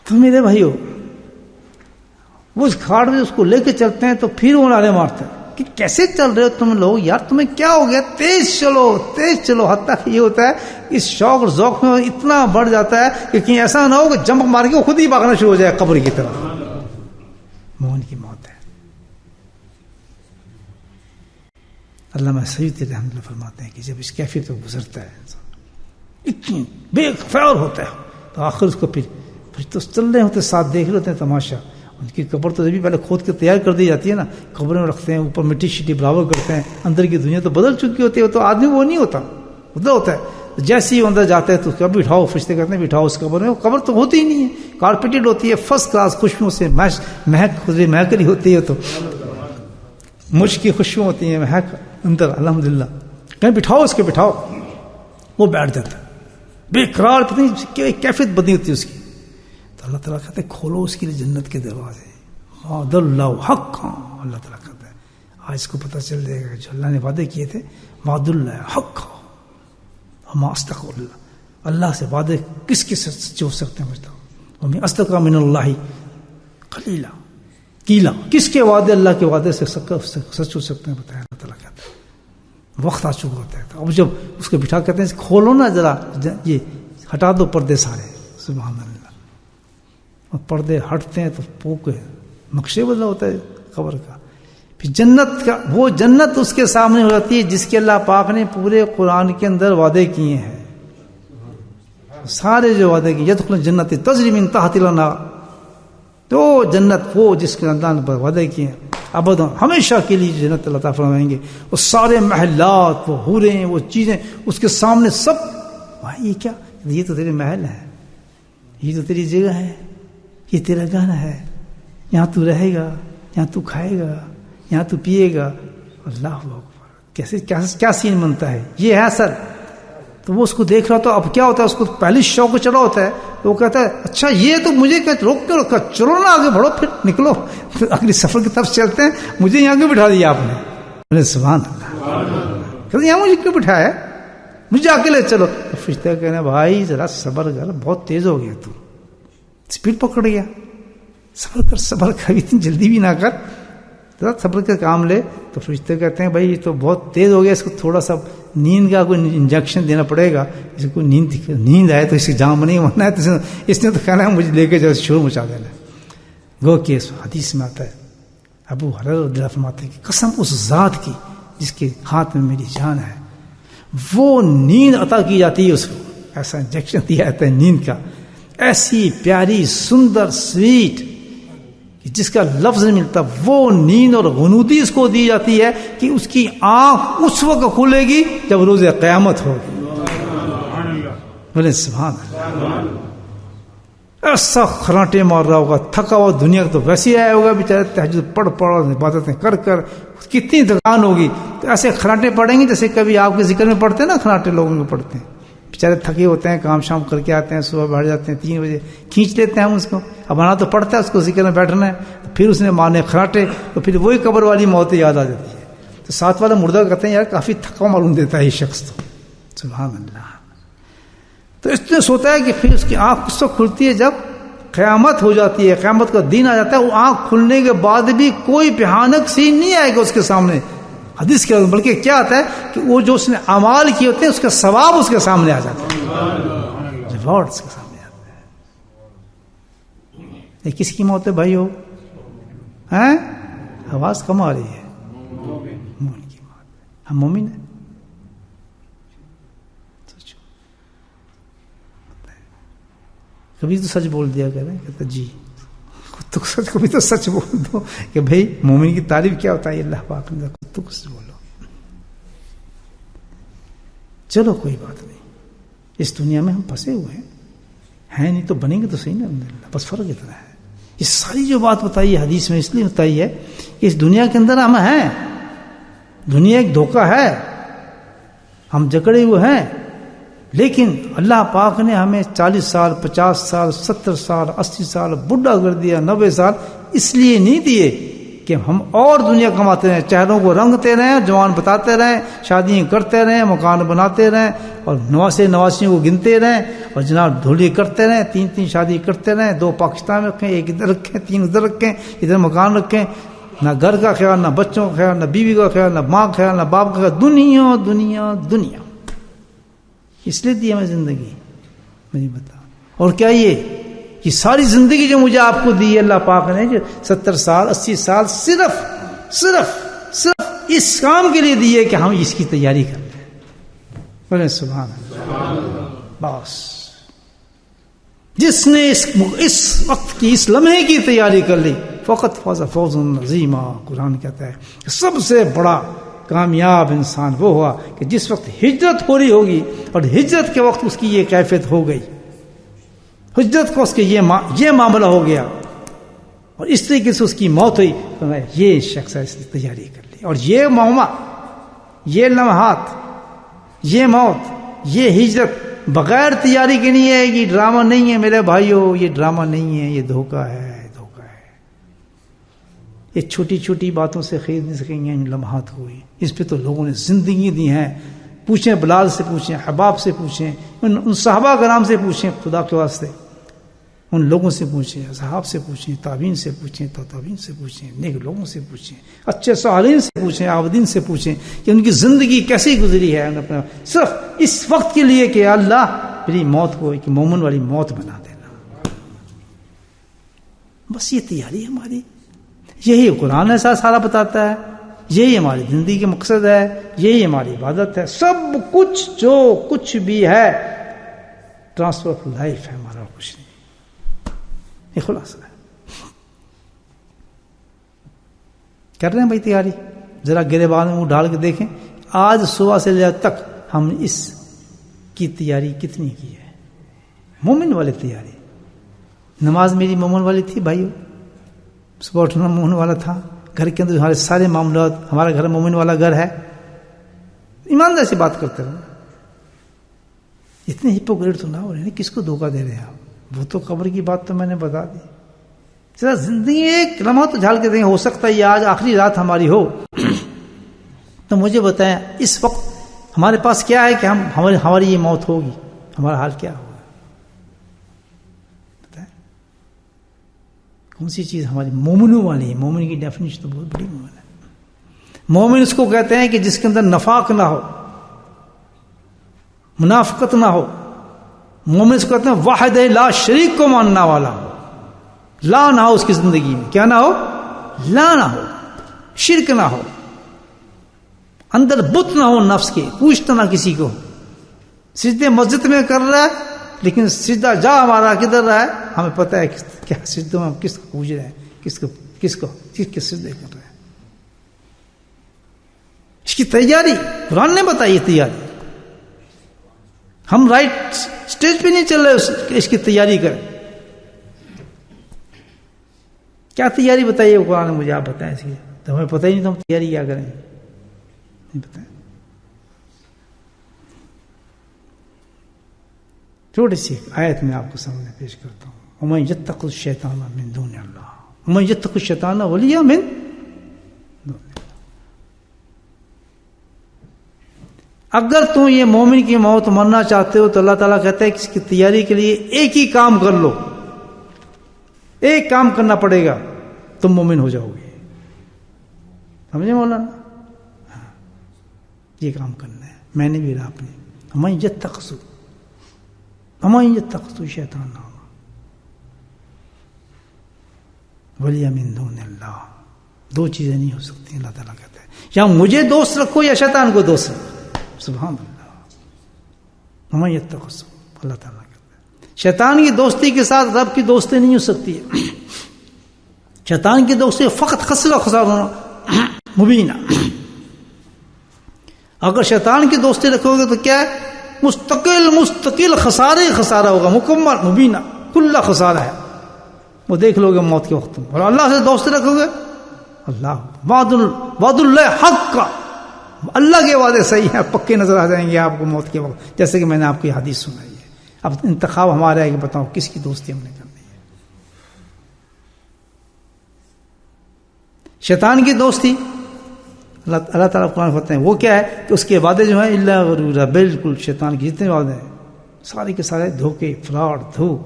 تو میرے بھائیو وہ اس کھاڑ میں اس کو لے کے چلتے ہیں، تو پھر وہ نعرے مارتے ہیں کہ کیسے چل رہے ہو تم لوگ یار، تمہیں کیا ہو گیا، تیز چلو، حتیٰ کہ یہ ہوتا ہے اس شوق اور ذوق میں اتنا بڑھ جاتا ہے کہ کہیں ایسا نہ ہو کہ جمپ مار کے خود ہی بھاگنا شروع ہو جائے قبر کی طرف، مومن کی موت ہے۔ علامہ سیوطی رحمۃ اللہ فرماتے ہیں کہ جب اس کیفیت کو گزرتا ہے انسان اتنی بے اختیار ہوتا ہے، تو آخر اس کو پھر تو چل رہے ہوتے ساتھ دیکھ رہے ہوتے ہیں تماشا، ان کی قبر تو بھی پہلے کھود کے تیار کر دی جاتی ہے نا، قبریں میں رکھتے ہیں، اوپر مٹی شٹی برابر کرتے ہیں، اندر کی دنیا تو بدل چکی ہوتی ہے، تو آدمی وہ نہیں ہوتا، بدل ہوتا ہے، جیسے ہی اندر جاتا ہے تو کبھی بٹھاؤ، فرشتے کہتے ہیں بٹھاؤ اس قبر میں، وہ قبر تو ہوتی ہی نہیں ہے، کارپیٹڈ ہوتی ہے، فرسٹ کلاس خوشبو سے مہک رہی ہوتی ہے، تو مشک کی خوشبو ہوتی ہے، مہک اندر الحمدللہ، کہیں بٹھاؤ اس کے بٹھاؤ، وہ بیٹھ جاتا ہے بے قرار، پتہ نہیں کیفیت بدلی ہوتی ہے اس کی، تو اللہ تعالیٰ کہتے ہیں کھولو اس کے لیے جنت کے دروازے، وعد اللہ حقا، اللہ تعالیٰ کہتا ہے آج اس کو پتہ چل جائے گا جو اللہ نے وعدے کیے تھے، وعد اللہ حقا وما اصدق اللہ سے وعدے کس کے سچے ہو سکتے ہیں، بتاؤ ومن اصدق من اللہ قیلا، کس کے وعدے اللہ کے وعدے سے سچ ہو سکتے ہیں، بتایا اللہ تعالیٰ کہتا ہے وقت آ چکا ہوتا ہے، تو اب جب اس کو بٹھا کہتے ہیں کھولو نا ذرا، یہ ہٹا دو پردے سارے، سبحان اللہ، اور پردے ہٹتے ہیں تو پوک نقشے بدلا ہوتا ہے قبر کا، پھر جنت کا وہ جنت اس کے سامنے ہو جاتی ہے جس کے اللہ پاک نے پورے قرآن کے اندر وعدے کیے ہیں، سارے جو وعدے کیے، یدخلون جنت تجری من تحتها الانہار، تو جنت وہ جس کے اندر وعدے کیے ہیں ابدا ہمیشہ کے لیے جنت اللہ تعالیٰ فرمائیں گے، وہ سارے محلات، وہ حوریں، وہ چیزیں اس کے سامنے سب، یہ کیا، یہ تو تیرے محل ہے، یہ تو تیری جگہ ہے، یہ تیرا گھر ہے، یہاں تو رہے گا، یہاں تو کھائے گا، یہاں تو پیے گا، اللہ اکبر، کیسے کیا سین بنتا ہے، یہ ہے اثر، تو وہ اس کو دیکھ رہا تو اب کیا ہوتا ہے، اس کو پہلی شوق چڑھا ہوتا ہے، تو وہ کہتا ہے اچھا یہ تو مجھے روک کے رکھا، چلو نا آگے بڑھو، پھر نکلو اگلی سفر کی طرف چلتے ہیں، مجھے یہاں کیوں بٹھا دیا آپ نے، سبحان اللہ، کہتے یہاں مجھے کیوں بٹھایا ہے، مجھے اکیلے چلو، فرشتے کہنے بھائی ذرا صبر کر، بہت تیز ہو گیا تو، اسپیڈ پکڑ گیا، صبر کر، اتنی جلدی بھی نہ کر، ذرا صبر کا کام لے، تو فرشتے کہتے ہیں بھائی یہ تو بہت تیز ہو گیا، اس کو تھوڑا سا نیند کا کوئی انجیکشن دینا پڑے گا، اس کو نیند آئے تو اس کی جان نہیں ہونا ہے، تو اس نے تو کہنا ہے مجھے لے کے جو شور مچا دینا، گو کہ حدیث میں آتا ہے، ابو ہریرہ رضی اللہ عنہ فرماتے ہیں کہ قسم اس ذات کی جس کے ہاتھ میں میری جان ہے، وہ نیند عطا کی جاتی ہے اس کو، ایسا انجیکشن دیا جاتا ہے نیند کا، ایسی پیاری سندر سویٹ جس کا لفظ نہیں ملتا، وہ نیند اور غنودی اس کو دی جاتی ہے کہ اس کی آنکھ اس وقت کھلے گی جب روز قیامت ہوگی، بولے سبحان اللہ، ایسا خراٹے مار رہا ہوگا، تھکا ہوا، دنیا تو ویسے ہی آیا ہوگا بیچارے، تہجد پڑھ عبادتیں کر کر کتنی تھکان ہوگی، تو ایسے خراٹے پڑیں گے جیسے کبھی آپ کے ذکر میں پڑھتے ہیں نا، خراٹے لوگوں کو پڑھتے ہیں، بیچارے تھکے ہوتے ہیں، کام شام کر کے آتے ہیں، صبح بیٹھ جاتے ہیں 3 بجے، کھینچ لیتے ہیں ہم اس کو، اب آنا تو پڑتا ہے اس کو، ذکر میں بیٹھنا ہے، پھر اس نے مارنے خراٹے، تو پھر وہی قبر والی موت یاد آ جاتی ہے، تو ساتھ والا مردہ کہتے ہیں یار کافی تھکا معلوم دیتا ہے یہ شخص، تو سبحان اللہ، تو اس نے سوتا ہے کہ پھر اس کی آنکھ اس وقت کھلتی ہے جب قیامت ہو جاتی ہے، قیامت کا دن آ جاتا ہے، وہ آنکھ کھلنے کے بعد بھی کوئی بھیانک سین نہیں آئے گا اس کے سامنے حدیث کے، بلکہ کیا آتا ہے کہ وہ جو اس نے اعمال کیے ہوتے ہیں اس کا ثواب اس کے سامنے آ جاتا ہے، ریوارڈ اس کے سامنے آتا ہے۔ یہ کس کی موت ہے بھائیو؟ ہیں؟ آواز کم آ رہی ہے۔ مومن کی موت۔ ہم مومن ہیں؟ کبھی تو سچ بول دیا کریں، کہتا جی تو سچ، کبھی تو سچ بول دو کہ بھئی مومن کی تعریف کیا ہوتا ہے، اللہ پاک نے تو کچھ بولو۔ چلو کوئی بات نہیں، اس دنیا میں ہم پھنسے ہوئے ہیں نہیں تو بنیں گے تو صحیح نا، بس فرق اتنا ہے۔ یہ ساری جو بات بتائی ہے حدیث میں اس لیے بتائی ہے کہ اس دنیا کے اندر ہم ہیں، دنیا ایک دھوکہ ہے، ہم جکڑے ہوئے ہیں، لیکن اللہ پاک نے ہمیں 40 سال 50 سال 70 سال 80 سال بڈھا کر دیا، 90 سال اس لیے نہیں دیے کہ ہم اور دنیا کماتے رہیں، چہروں کو رنگتے رہیں، جوان بتاتے رہیں، شادیاں کرتے رہیں، مکان بناتے رہیں اور نواسیوں کو گنتے رہیں اور جناب دھولی کرتے رہیں، 3 شادی کرتے رہیں، 2 پاکستان میں رکھیں، 1 ادھر رکھیں، 3 ادھر رکھیں، ادھر مکان رکھیں، نہ گھر کا خیال، نہ بچوں کا خیال، نہ بیوی کا خیال، نہ ماں کا خیال، نہ باپ کا خیال، دنیا دنیا دنیا۔ اس لیے دی ہمیں زندگی، مجھے بتا، اور کیا یہ ساری زندگی جو مجھے آپ کو دی ہے اللہ پاک نے، جو 70 سال 80 سال صرف اس کام کے لیے دی ہے کہ ہم اس کی تیاری کر لیں، بولے سبحان اللہ۔ بس جس نے اس وقت کی اس لمحے کی تیاری کر لی فقط فاز فوزا عظیما، قرآن کہتا ہے سب سے بڑا کامیاب انسان وہ ہوا کہ جس وقت ہجرت ہو رہی ہوگی اور ہجرت کے وقت اس کی یہ کیفیت ہو گئی، ہجرت کو اس کے یہ معاملہ ہو گیا اور اس طریقے سے اس کی موت ہوئی، تو یہ شخص اس نے تیاری کر لی، اور یہ معاملہ، یہ لمحات، یہ موت، یہ ہجرت بغیر تیاری کے نہیں ہے، یہ ڈرامہ نہیں ہے میرے بھائیوں، یہ ڈرامہ نہیں ہے، یہ دھوکہ ہے، یہ چھوٹی چھوٹی باتوں سے خرید نہیں سکیں گے ان لمحات کو، اس پہ تو لوگوں نے زندگی دی ہیں۔ پوچھیں بلال سے، پوچھیں حباب سے، پوچھیں ان صحابہ کرام سے، پوچھیں خدا کے واسطے، ان لوگوں سے پوچھیں، اصحاب سے پوچھیں، تابعین سے پوچھیں، تابعین سے پوچھیں، نیک لوگوں سے پوچھیں، اچھے صالحین سے پوچھیں، عابدین سے پوچھیں کہ ان کی زندگی کیسی گزری ہے، صرف اس وقت کے لیے کہ اللہ میری موت کو ایک مومن والی موت بنا دینا۔ بس یہ تیاری ہماری، یہی قرآن ایسا سارا بتاتا ہے، یہی ہماری زندگی کا مقصد ہے، یہی ہماری عبادت ہے، سب کچھ جو کچھ بھی ہے ٹرانسفر آف لائف ہے ہمارا، کچھ نہیں، یہ خلاصہ ہے۔ کر رہے ہیں بھائی تیاری؟ ذرا گریبان میں منہ ڈال کے دیکھیں آج صبح سے لے تک ہم نے اس کی تیاری کتنی کی ہے؟ مومن والی تیاری۔ نماز میری مومن والی تھی بھائیو، صبح اٹھنا مومن والا تھا، گھر کے اندر ہمارے سارے معاملات، ہمارا گھر مومن والا گھر ہے، ایماندار سے بات کرتے رہو، اتنے ہپوکریٹ تو نہ ہو رہے ہیں، کس کو دھوکہ دے رہے ہیں آپ؟ وہ تو قبر کی بات تو میں نے بتا دی، ذرا زندگی ایک لمحہ تو جھال کے دیں، ہو سکتا ہے یہ آج آخری رات ہماری ہو تو مجھے بتائیں اس وقت ہمارے پاس کیا ہے کہ ہماری یہ موت ہوگی، ہمارا حال کیا ہوگا؟ کون سی چیز ہماری مومنوں والی ہے؟ مومن کی ڈیفینیشن تو بہت بڑی مومن ہے۔ مومن اس کو کہتے ہیں کہ جس کے اندر نفاق نہ ہو، منافقت نہ ہو۔ مومن اس کو کہتے ہیں واحد لا شریک کو ماننا والا ہو، لا نہ ہو اس کی زندگی میں، کیا نہ ہو؟ لا نہ ہو، شرک نہ ہو، اندر بت نہ ہو نفس کے، پوچھتا نہ کسی کو، سجدے مسجد میں کر رہا ہے لیکن سجدہ جا ہمارا کدھر رہا ہے ہمیں پتہ ہے کیا سجدوں میں ہم کس کو پوچھ رہے ہیں، کس سجدے کر رہے ہیں۔ اس کی تیاری قرآن نے بتائی ہے، تیاری ہم رائٹ سٹیج پہ نہیں چل رہے اس کی تیاری کریں۔ کیا تیاری بتائیے قرآن نے مجھے، آپ بتائیں اس کی، تو ہمیں پتہ ہی نہیں تو ہم تیاری کیا کریں، نہیں بتائیں۔ چھوٹی سی آیت میں آپ کو سامنے پیش کرتا ہوں، وَمَن يَتَّقِ الشَّيْطَانَ مِن دُونِ اللَّهِ وَمَن يَتَّقِ الشَّيْطَانَ وَلِيًّا مِن دُونِ اللَّهِ۔ اگر تم یہ مومن کی موت مرنا چاہتے ہو تو اللہ تعالیٰ کہتا ہے کہ اس کی تیاری کے لیے ایک ہی کام کر لو، ایک کام کرنا پڑے گا تم مومن ہو جاؤ گے. سمجھے مولانا؟ یہ کام کرنا ہے. میں نے بھی آپ نے ہمیں یتخذوا شیطان ولی من دون اللہ. دو چیزیں نہیں ہو سکتی. اللہ تعالیٰ کہتا ہے یا مجھے دوست رکھو یا شیطان کو دوست رکھو. سبحان اللہ. ہمیں یتخذوا. اللہ تعالیٰ کہتا ہے شیطان کی دوستی کے ساتھ رب کی دوستی نہیں ہو سکتی ہے. شیطان کی دوستی فقط خسارہ مبینہ. اگر شیطان کی دوستی رکھو گے تو کیا ہے؟ مستقل خسارہ ہوگا. مکمل مبینہ کل خسارہ ہے. وہ دیکھ لو گے موت کے وقت میں. اور اللہ سے دوستی رکھو گے اللہ وعد اللہ حق کا. اللہ کے وعدے صحیح ہیں, پکے نظر آ جائیں گے آپ کو موت کے وقت. جیسے کہ میں نے آپ کو یہ حدیث سنائی ہے. اب انتخاب ہمارا ہے کہ بتاؤ کس کی دوستی ہم نے کرنی ہے. شیطان کی دوستی اللہ تعالیٰ قرآن فرماتے ہیں وہ کیا ہے کہ اس کے وعدے جو ہیں اللہ غرورا, بالکل شیطان کے جتنے وعدے ہیں سارے کے سارے دھوکے, فراڈ, دھوک,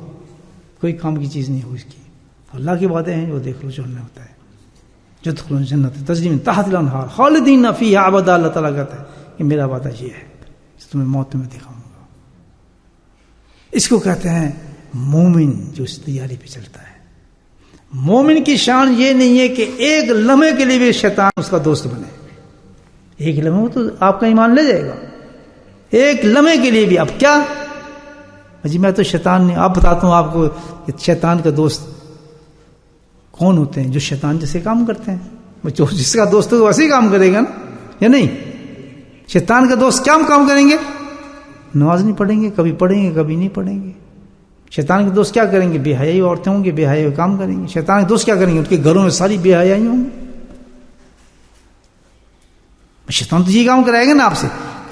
کوئی کام کی چیز نہیں ہو اس کی. اللہ کے وعدے ہیں وہ دیکھ لو جو ہم نے ہوتا ہے. یدخلون جنت تجری من تحتها الانہار خالدین فیہا ابدا. اللہ تعالیٰ کہتا ہے کہ میرا وعدہ یہ ہے تمہیں موت میں دکھاؤں گا. اس کو کہتے ہیں مومن جو اس تیاری پہ چلتا ہے. مومن کی شان یہ نہیں ہے کہ ایک لمحے کے لیے بھی شیطان اس کا دوست بنے. ایک لمحے تو آپ کا ایمان لے جائے گا. ایک لمحے کے لیے بھی. اب کیا جی میں تو شیطان نہیں. آپ بتاتا ہوں آپ کو شیطان کا دوست کون ہوتے ہیں؟ جو شیطان جیسے کام کرتے ہیں. جو جس کا دوست ہو ویسے ہی کام کرے گا نا, یا نہیں؟ شیطان کا دوست کیا کام کریں گے؟ نماز نہیں پڑھیں گے, کبھی پڑھیں گے کبھی نہیں پڑھیں گے. شیطان کے دوست کیا کریں گے؟ بے حیائی عورتیں ہوں گی, بے حیائی کام کریں گے. شیطان کے دوست کیا کریں گے؟ ان کے گھروں میں ساری بے حیائی ہوں گی. شیطان تو یہ کام کرائے گا نا آپ سے.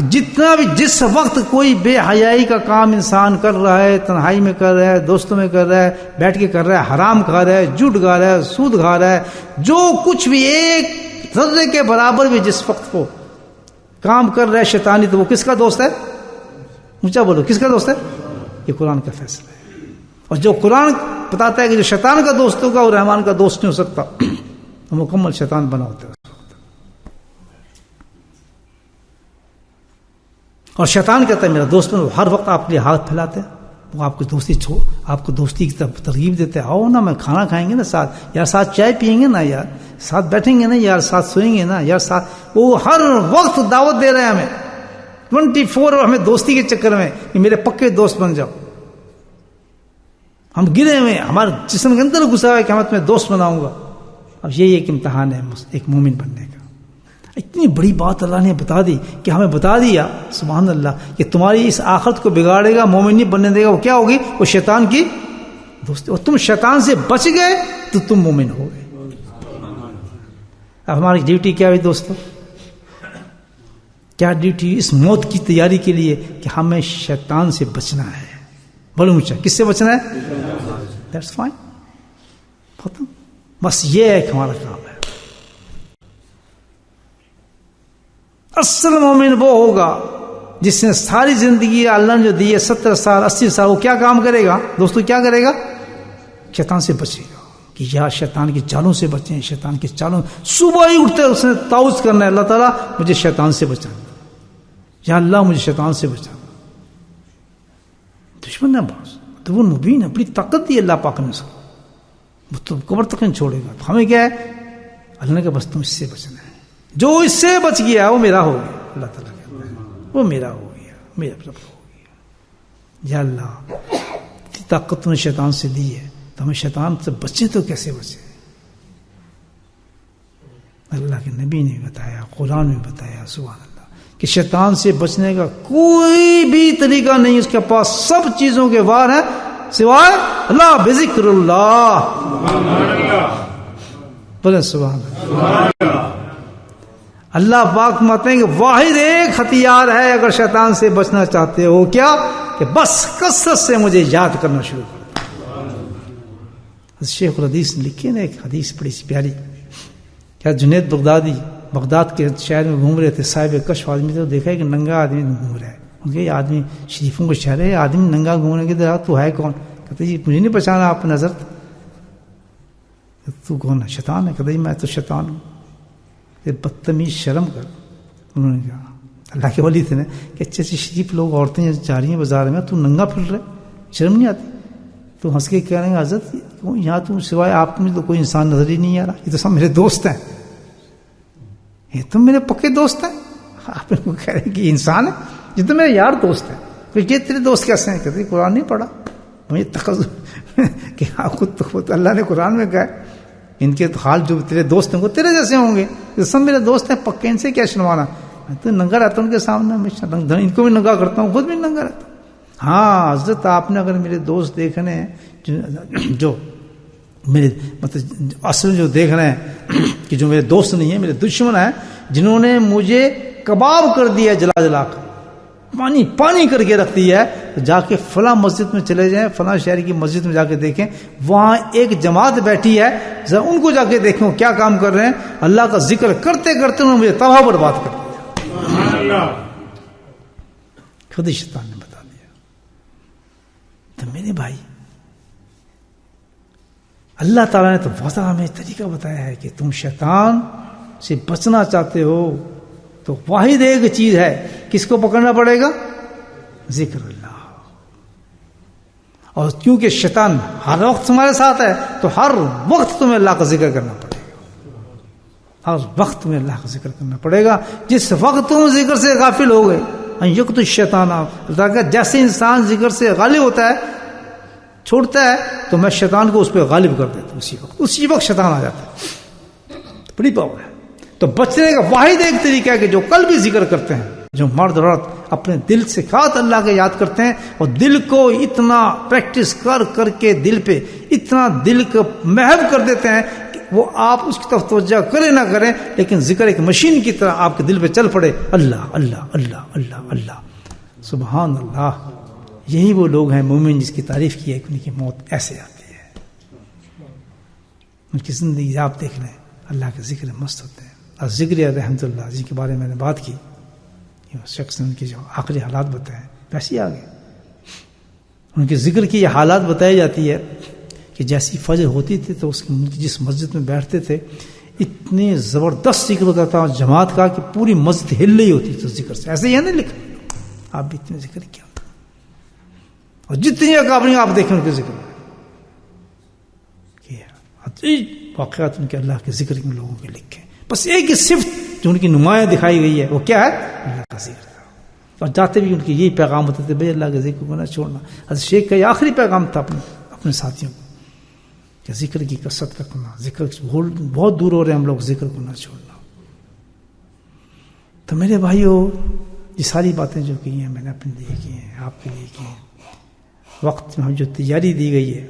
جتنا بھی جس وقت کوئی بے حیائی کا کام انسان کر رہا ہے, تنہائی میں کر رہا ہے, دوستوں میں کر رہا ہے, بیٹھ کے کر رہا ہے, حرام کھا رہا ہے, جھوٹ کھا رہا ہے, سود کھا رہا ہے, جو کچھ بھی ایک ذرے کے برابر بھی جس وقت کو کام کر رہا ہے شیطانی, تو وہ کس کا دوست ہے؟ اونچا بولو, کس کا دوست ہے؟ یہ قرآن کا فیصلہ ہے. اور جو قرآن بتاتا ہے کہ جو شیطان کا دوست ہوگا وہ رحمان کا دوست نہیں ہو سکتا, وہ مکمل شیطان بنا ہوتا ہے. اور شیطان کہتا ہے میرا دوست, وہ ہر وقت آپ کے لیے ہاتھ پھیلاتے ہیں, وہ آپ کو آپ کو دوستی کی طرف ترغیب دیتے ہیں. آؤ نا, میں کھانا کھائیں گے نا ساتھ, یار ساتھ چائے پیئیں گے نا, یار ساتھ بیٹھیں گے نا, یار ساتھ سوئیں گے نا, یار ساتھ. وہ ہر وقت دعوت دے رہے ہیں ہمیں 24 ہمیں دوستی کے چکر میں کہ میرے پکے دوست بن جاؤ. ہم گرے ہوئے, ہمارے جسم کے اندر گھسا ہے کہ میں تمہیں دوست بناؤں گا. اب یہی ایک امتحان ہے ایک مومن بننے کا. اتنی بڑی بات اللہ نے بتا دی کہ ہمیں بتا دیا سبحان اللہ کہ تمہاری اس آخرت کو بگاڑے گا, مومن نہیں بننے دے گا. وہ کیا ہوگی؟ وہ شیطان کی دوستی. اور تم شیطان سے بچ گئے تو تم مومن ہو گئے. اب ہماری ڈیوٹی کیا ہوئی دوستو؟ کیا ڈیوٹی اس موت کی تیاری کے لیے کہ ہمیں شیطان سے بچنا ہے. بولو مجھے کس سے بچنا ہے؟ دیٹس فائن, ختم. بس یہ ہے کہ ہمارا کام ہے. اصل مومن وہ ہوگا جس نے ساری زندگی اللہ نے جو دی ہے 70 سال 80 سال, وہ کیا کام کرے گا دوستو؟ کیا کرے گا؟ شیطان سے بچے گا. کہ یار شیطان کی چالوں سے بچیں, شیطان کی چالوں. صبح ہی اٹھتے اس نے تعوذ کرنا ہے, اللہ تعالیٰ مجھے شیطان سے بچانا, یا اللہ مجھے شیطان سے بچانا. دشمن ہے باز, تو وہ مبین ہے, بڑی طاقت دی اللہ پاک نے اس کو, وہ تو قبر تک نہیں چھوڑے گا. ہمیں کیا ہے؟ اللہ نے کہا بس تم اس سے بچنا ہے. جو اس سے بچ گیا وہ میرا ہو گیا. اللہ تعالیٰ کہتا ہے وہ میرا ہو گیا, میرا رب ہو گیا. یا اللہ طاقت نے شیطان سے دی ہے, تو ہمیں شیطان سے بچے تو کیسے بچے؟ اللہ کے نبی نے بتایا, قرآن میں بتایا سبحان اللہ کہ شیطان سے بچنے کا کوئی بھی طریقہ نہیں اس کے پاس. سب چیزوں کے وار ہیں سوائے اللہ بذکر اللہ. بولے سبحان اللہ. اللہ پاک فرماتے ہیں کہ واحد ایک ہتھیار ہے اگر شیطان سے بچنا چاہتے ہو, کیا؟ کہ بس کثرت سے مجھے یاد کرنا شروع کر. شیخ الحدیث نے لکھی نا ایک حدیث بڑی سی پیاری. کیا جنید بغدادی بغداد کے شہر میں گھوم رہے تھے, صاحب کشف آدمی تھے, دیکھا کہ ننگا آدمی گھوم رہا ہے. ان کے یہ آدمی شریفوں کے شہر ہے, آدمی ننگا گھومنے کے تو ہے کون؟ کہتے جی مجھے نہیں پہچانا آپ نظر. تو کون ہے؟ شیطان ہے؟ کہتے میں تو شیطان ہوں. یہ بدتمیز، شرم کر. انہوں نے کہا اللہ کے ولی تھے نا کہ اچھے اچھے شریف لوگ، عورتیں جا رہی ہیں بازار میں، تو ننگا پھر رہے، شرم نہیں آتی؟ تو ہنس کے کہہ رہے ہیں حضرت یہاں تو سوائے آپ میں تو کوئی انسان نظر ہی نہیں آ رہا، یہ تو سب میرے دوست ہیں، یہ تو میرے پکے دوست ہیں. آپ ان کو کہہ رہے ہیں کہ انسان ہے، یہ تو میرے یار دوست ہے. پھر یہ تیرے دوست کیسے ہیں؟ کہتے قرآن نہیں پڑھا. مجھے تخصص کہ آپ خود اللہ نے قرآن میں کہا ان کے حال جو تیرے دوست ہیں وہ تیرے جیسے ہوں گے، یہ سب میرے دوست ہیں پکے، ان سے کیا شرمانا. میں تو ننگا رہتا ہوں ان کے سامنے، میں ان کو بھی ننگا کرتا ہوں، خود بھی ننگا رہتا ہوں. ہاں حضرت آپ نے اگر میرے دوست دیکھنے ہیں جو میرے مطلب اصل جو دیکھ رہے ہیں کہ جو میرے دوست نہیں ہیں، میرے دشمن ہیں، جنہوں نے مجھے کباب کر دیا جلا جلا کر، پانی پانی کر کے رکھ دیا ہے، تو جا کے فلاں مسجد میں چلے جائیں، فلاں شہر کی مسجد میں جا کے دیکھیں، وہاں ایک جماعت بیٹھی ہے، ذرا ان کو جا کے دیکھیں کیا کام کر رہے ہیں. اللہ کا ذکر کرتے کرتے انہوں نے مجھے تباہ برباد کر دیا. خود ہی شیطان نے بتا دیا. تو میرے بھائی اللہ تعالیٰ نے تو واضح ہمیں طریقہ بتایا ہے کہ تم شیطان سے بچنا چاہتے ہو تو واحد ایک چیز ہے، کس کو پکڑنا پڑے گا؟ ذکر اللہ. اور کیونکہ شیطان ہر وقت تمہارے ساتھ ہے تو ہر وقت تمہیں اللہ کا ذکر کرنا پڑے گا، ہر وقت تمہیں اللہ کا ذکر کرنا پڑے گا. جس وقت تم ذکر سے غافل ہو گئے، یقت الشیطان، جیسے انسان ذکر سے غالب ہوتا ہے، چھوڑتا ہے، تو میں شیطان کو اس پہ غالب کر دیتا ہوں. اسی وقت شیطان آ جاتا ہے. بڑی پاور ہے. تو بچنے کا واحد ایک طریقہ ہے کہ جو کل بھی ذکر کرتے ہیں، جو مرد اور عورت اپنے دل سے خاص اللہ کے یاد کرتے ہیں، اور دل کو اتنا پریکٹس کر کر کے دل پہ اتنا دل کو محو کر دیتے ہیں کہ وہ آپ اس کی طرف توجہ کریں نہ کریں، لیکن ذکر ایک مشین کی طرح آپ کے دل پہ چل پڑے، اللہ اللہ اللہ اللہ اللہ، سبحان اللہ. یہی وہ لوگ ہیں مومن جس کی تعریف کی ہے کہ ان کی موت ایسے آتی ہے. ان کی زندگی آپ دیکھ لیں، اللہ کے ذکر مست ہوتے ہیں. اور ذکر رحمت اللہ جن کے بارے میں نے بات کی، شخص نے ان کی جو آخری حالات بتائے ویسے آگے ان کے ذکر کی یہ حالات بتائی جاتی ہے کہ جیسی فجر ہوتی تھی تو جس مسجد میں بیٹھتے تھے اتنے زبردست ذکر ہوتا تھا جماعت کا کہ پوری مسجد ہل رہی ہوتی تھی ذکر سے. ایسے ہی ہے نا لکھا، آپ بھی اتنے ذکر کیا، اور جتنی اکابریں آپ دیکھیں ان کے ذکر واقعات ان کے اللہ کے ذکر کے لوگوں کے لکھے. بس ایک ہی صفت جو ان کی نمایاں دکھائی گئی ہے وہ کیا ہے؟ اللہ کا ذکر. اور جاتے بھی ان کے یہی پیغام ہوتے تھے، بھائی اللہ کے ذکر کو نہ چھوڑنا. حضرت شیخ کا یہ آخری پیغام تھا اپنے ساتھیوں کو کہ ذکر کی کثرت رکھنا، ذکر بہت دور ہو رہے ہیں ہم لوگ، ذکر کو نہ چھوڑنا. تو میرے بھائیوں، یہ ساری باتیں جو کی ہیں میں نے اپنے لیے کی ہیں، آپ کے لیے کی ہیں. وقت میں ہم جو تیاری دی گئی ہے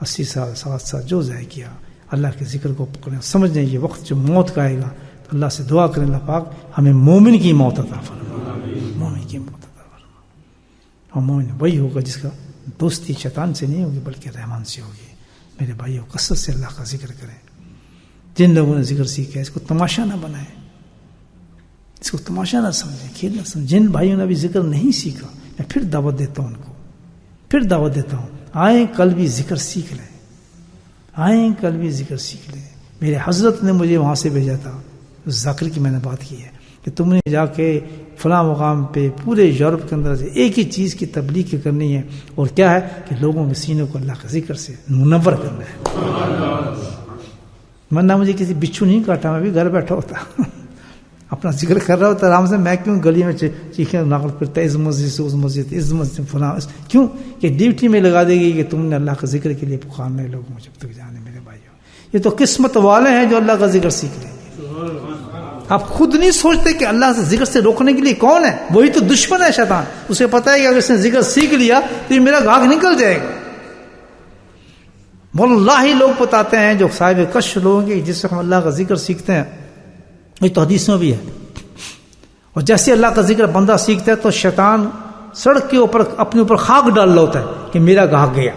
80 سال 7 سال جو ضائع کیا، اللہ کے ذکر کو پکڑیں، سمجھ لیں یہ وقت جو موت کا آئے گا تو اللہ سے دعا کریں اللہ پاک ہمیں مومن کی موت عطا فرما، مومن کی موت عطا فرما. اور مومن وہی ہوگا جس کا دوستی شیطان سے نہیں ہوگی بلکہ رحمان سے ہوگی. میرے بھائیوں کثرت سے اللہ کا ذکر کریں. جن لوگوں نے ذکر سیکھا اس کو تماشا نہ بنائیں، اس کو تماشا نہ سمجھیں، کھیل نہ سمجھیں. جن بھائیوں نے ابھی ذکر نہیں سیکھا میں پھر دعوت دیتا ہوں ان کو، پھر دعوت دیتا ہوں، آئیں کل بھی ذکر سیکھ لیں، آئیں کل بھی ذکر سیکھ لیں. میرے حضرت نے مجھے وہاں سے بھیجا تھا، ذکر کی میں نے بات کی ہے کہ تم نے جا کے فلاں مقام پہ پورے یورپ کے اندر سے ایک ہی چیز کی تبلیغ کرنی ہے، اور کیا ہے کہ لوگوں کے سینوں کو اللہ کے ذکر سے منور کرنا ہے. ورنہ مجھے کسی بچھو نہیں کاٹا، میں بھی گھر بیٹھا ہوتا اپنا ذکر کر رہا ہوتا آرام سے. میں کیوں گلی میں چیخیں ناقل کرتا اس مسجد سے اس مسجد، اس مسجد سے فلاں، کیوں کہ ڈیوٹی میں لگا دے گی کہ تم نے اللہ کا ذکر کے لیے پکارنا ہے لوگوں جب تک جانے. میرے بھائیوں یہ تو قسمت والے ہیں جو اللہ کا ذکر سیکھ لیں گے. آپ خود نہیں سوچتے کہ اللہ سے ذکر سے روکنے کے لیے کون ہے؟ وہی تو دشمن ہے شیطان. اسے پتا ہے کہ اگر اس نے ذکر سیکھ لیا تو یہ میرا گاہک نکل جائے گا. واللہ لوگ بتاتے ہیں جو صاحب کش لوگوں کے جس سے ہم اللہ کا ذکر سیکھتے ہیں، یہ تو حدیث میں بھی ہے. اور جیسے اللہ کا ذکر بندہ سیکھتا ہے تو شیطان سڑک کے اوپر اپنے اوپر خاک ڈال رہا ہوتا ہے کہ میرا گاہک گیا،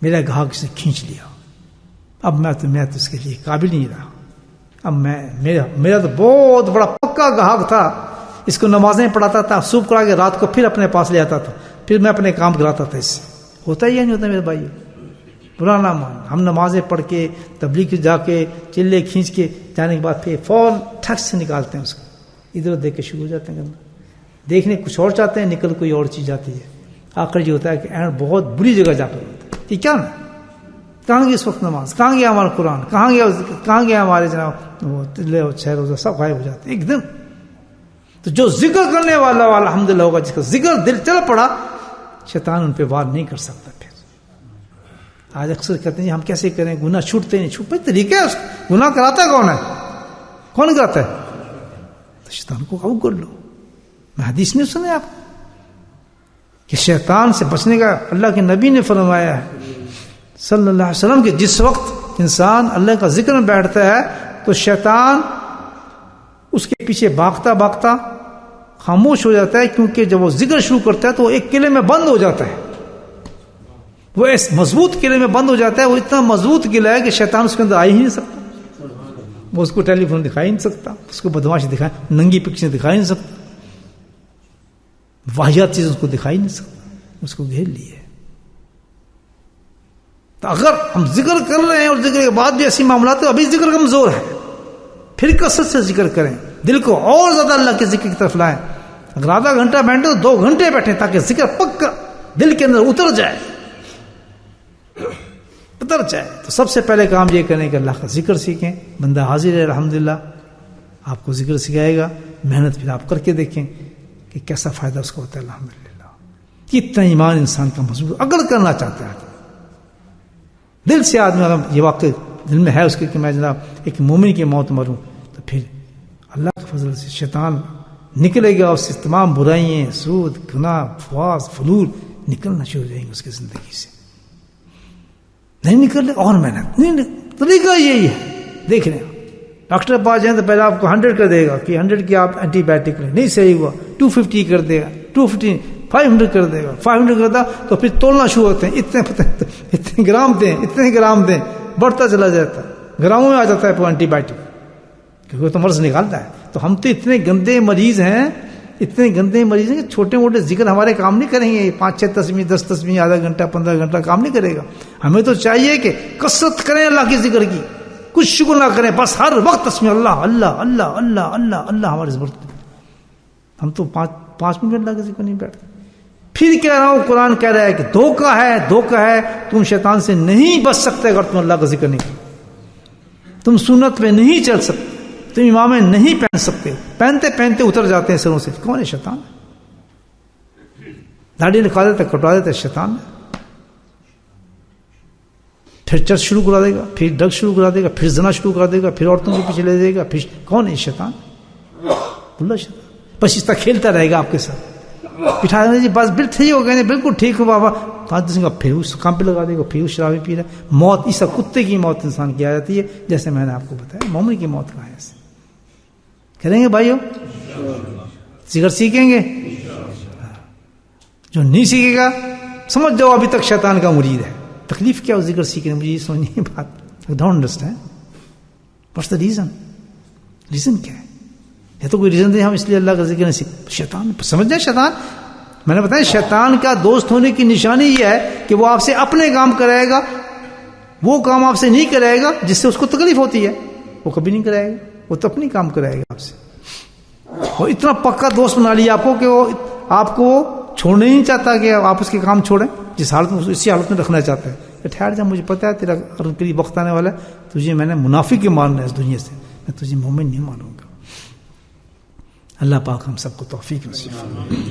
میرا گاہک سے کھینچ لیا، اب میں تو اس کے لیے قابل نہیں رہا. اب میرا تو بہت بڑا پکا گاہک تھا، اس کو نمازیں پڑھاتا تھا، صبح کرا کے رات کو پھر اپنے پاس لے آتا تھا، پھر میں اپنے کام کراتا تھا. اس سے ہوتا ہی نہیں ہوتا میرے بھائی. برا نہ مان. ہم نمازیں پڑھ کے تبلیغ جا کے چلے کھینچ کے جانے کے بعد پھر فوراً ٹھک سے نکالتے ہیں اس کو, ادھر دیکھ کے شروع ہو جاتے ہیں کرنا, دیکھنے کچھ اور چاہتے ہیں, نکل کوئی اور چیز آتی ہے. آخر یہ ہوتا ہے کہ اینڈ بہت بری جگہ جا کر ہوتا ہے. یہ کیا نا, کہاں گیا اس وقت نماز, کہاں گیا ہمارا قرآن, کہاں گیا ہمارے جناب وہ تلے اور چھ روزہ, سب غائب ہو جاتے ہیں ایک دم. تو جو ذکر کرنے والا الحمدللہ ہوگا, جس کا ذکر دل چل پڑا, شیطان ان پہ وار نہیں کر سکتا. پھر آج اکثر کہتے ہیں ہم کیسے کریں, گناہ چھوٹتے نہیں. چھوٹے طریقہ ہے, گناہ کراتا کون ہے, کون کراتا ہے؟ تو شیطان کو قابو کر لو. میں حدیث نہیں سنے آپ کہ شیطان سے بچنے کا اللہ کے نبی نے فرمایا ہے صلی اللہ علیہ وسلم کہ جس وقت انسان اللہ کا ذکر میں بیٹھتا ہے تو شیطان اس کے پیچھے بھاگتا بھاگتا خاموش ہو جاتا ہے, کیونکہ جب وہ ذکر شروع کرتا ہے تو وہ ایک قلعے میں بند ہو جاتا ہے. وہ اس مضبوط قلعے میں بند ہو جاتا ہے. وہ اتنا مضبوط قلعہ ہے کہ شیطان اس کے اندر آ ہی نہیں سکتا. وہ اس کو ٹیلی فون دکھائی نہیں سکتا, اس کو بدماشی دکھائی, ننگی پکچر دکھائی نہیں سکتا, واحد چیز اس کو دکھائی نہیں سکتا, اس کو گھیر لیے. تو اگر ہم ذکر کر رہے ہیں اور ذکر کے بعد بھی ایسی معاملات, ابھی ذکر کمزور ہے, پھر کثرت سے ذکر کریں, دل کو اور زیادہ اللہ کے ذکر کی طرف لائیں. اگر آدھا گھنٹہ بیٹھے تو 2 گھنٹے بیٹھیں, تاکہ ذکر پکا دل کے اندر اتر جائے. تو سب سے پہلے کام یہ کریں کہ اللہ کا ذکر سیکھیں. بندہ حاضر ہے الحمدللہ, آپ کو ذکر سکھائے گا. محنت پھر آپ کر کے دیکھیں کہ کیسا فائدہ اس کو ہوتا ہے الحمدللہ. کتنا ایمان انسان کا مضبوط اگر کرنا چاہتا ہے دل سے آدمی, اگر یہ واقع دل میں ہے اس کے کہ میں جناب ایک مومن کی موت مروں, تو پھر اللہ کے فضل سے شیطان نکلے گا, اس سے تمام برائیاں, سود, گناہ, فواز, فلول نکلنا شروع ہو جائیں گے اس کی زندگی سے. نہیں نکلے اور محنت نہیں, طریقہ یہی ہے. دیکھ رہے ہیں ڈاکٹر پاس جائیں تو پہلے آپ کو 100 کر دے گا کہ 100 کی آپ اینٹی بایوٹک لیں, نہیں صحیح ہوا 250 کر دے گا, 250 500 کر دے گا, 500 کرتا تو پھر تولنا شروع ہوتے ہیں, اتنے گرام دیں, اتنے گرام دیں, بڑھتا چلا جاتا ہے, گراموں میں آ جاتا ہے اینٹی بایوٹک, کیونکہ وہ تو مرض نکالتا ہے. تو ہم تو اتنے گندے مریض ہیں کہ چھوٹے موٹے ذکر ہمارے کام نہیں کریں گے. 5-6 تسبیح 10 تسبیح آدھا گھنٹہ 15 گھنٹہ کام نہیں کرے گا. ہمیں تو چاہیے کہ کثرت کریں اللہ کے ذکر کی, کچھ شکر نہ کریں, بس ہر وقت تسبیح اللہ اللہ اللہ اللہ اللہ اللہ ہمارے زبردست. ہم تو 5 منٹ اللہ کے ذکر نہیں بیٹھتے. پھر کہہ رہا ہوں, قرآن کہہ رہا ہے کہ دھوکہ ہے, تم شیطان سے نہیں بچ سکتے اگر تم اللہ کا ذکر نہیں کرو. تم سنت پہ نہیں چل سکتے, تم امامیں نہیں پہن سکتے, پہنتے پہنتے اتر جاتے ہیں سروں سے. کون ہے؟ شیطان. داڑھی نکال دیتے, کٹوا دیتے, شیطان. پھر چرچ شروع کرا دے گا, پھر ڈرگ شروع کرا دے گا, پھر زنا شروع کرا دے گا, پھر عورتوں کے پیچھے لے دے گا. پھر کون ہے؟ شیطان. اللہ شیطان بس اس طرح کھیلتا رہے گا آپ کے ساتھ. بٹھا دیں جی بس ٹھیک ہو گئے, بالکل ٹھیک ہو بابا, 5 دن کا پھر اس کام پہ لگا دے گا, پھر اس شرابی پی رہا ہے. موت اس کتے کی موت انسان کی آ جاتی ہے, جیسے میں نے آپ کو بتایا. مومن کی موت کہاں ہے؟ ایسے کریں گے بھائیو, ذکر سیکھیں گے. جو نہیں سیکھے گا سمجھ جاؤ ابھی تک شیطان کا مرید ہے. تکلیف کیا ہو ذکر سیکھنے, مجھے یہ سمجھنی ہے بات. Don't understand what's the reason کیا ہے. یہ تو کوئی ریزن نہیں, ہم اس لیے اللہ کا ذکر نہیں سیکھ. شیطان سمجھ جائے, شیطان میں نے بتایا شیطان کا دوست ہونے کی نشانی یہ ہے کہ وہ آپ سے اپنے کام کرائے گا, وہ کام آپ سے نہیں کرائے گا جس سے اس کو تکلیف ہوتی ہے, وہ کبھی نہیں کرائے گا. وہ تو اپنی کام کرائے گا آپ سے. وہ اتنا پکا دوست بنا لیا آپ کو کہ وہ آپ کو چھوڑنا ہی نہیں چاہتا کہ آپ اس کے کام چھوڑیں, جس حالت میں اسی حالت میں رکھنا چاہتا ہے. کہ ٹھہر جا, مجھے پتا ہے تیرا قریب وقت آنے والا ہے, تجھے میں نے منافق ماننا ہے اس دنیا سے, میں تجھے مومن نہیں مانوں گا. اللہ پاک ہم سب کو توفیق نصیب فرمائے.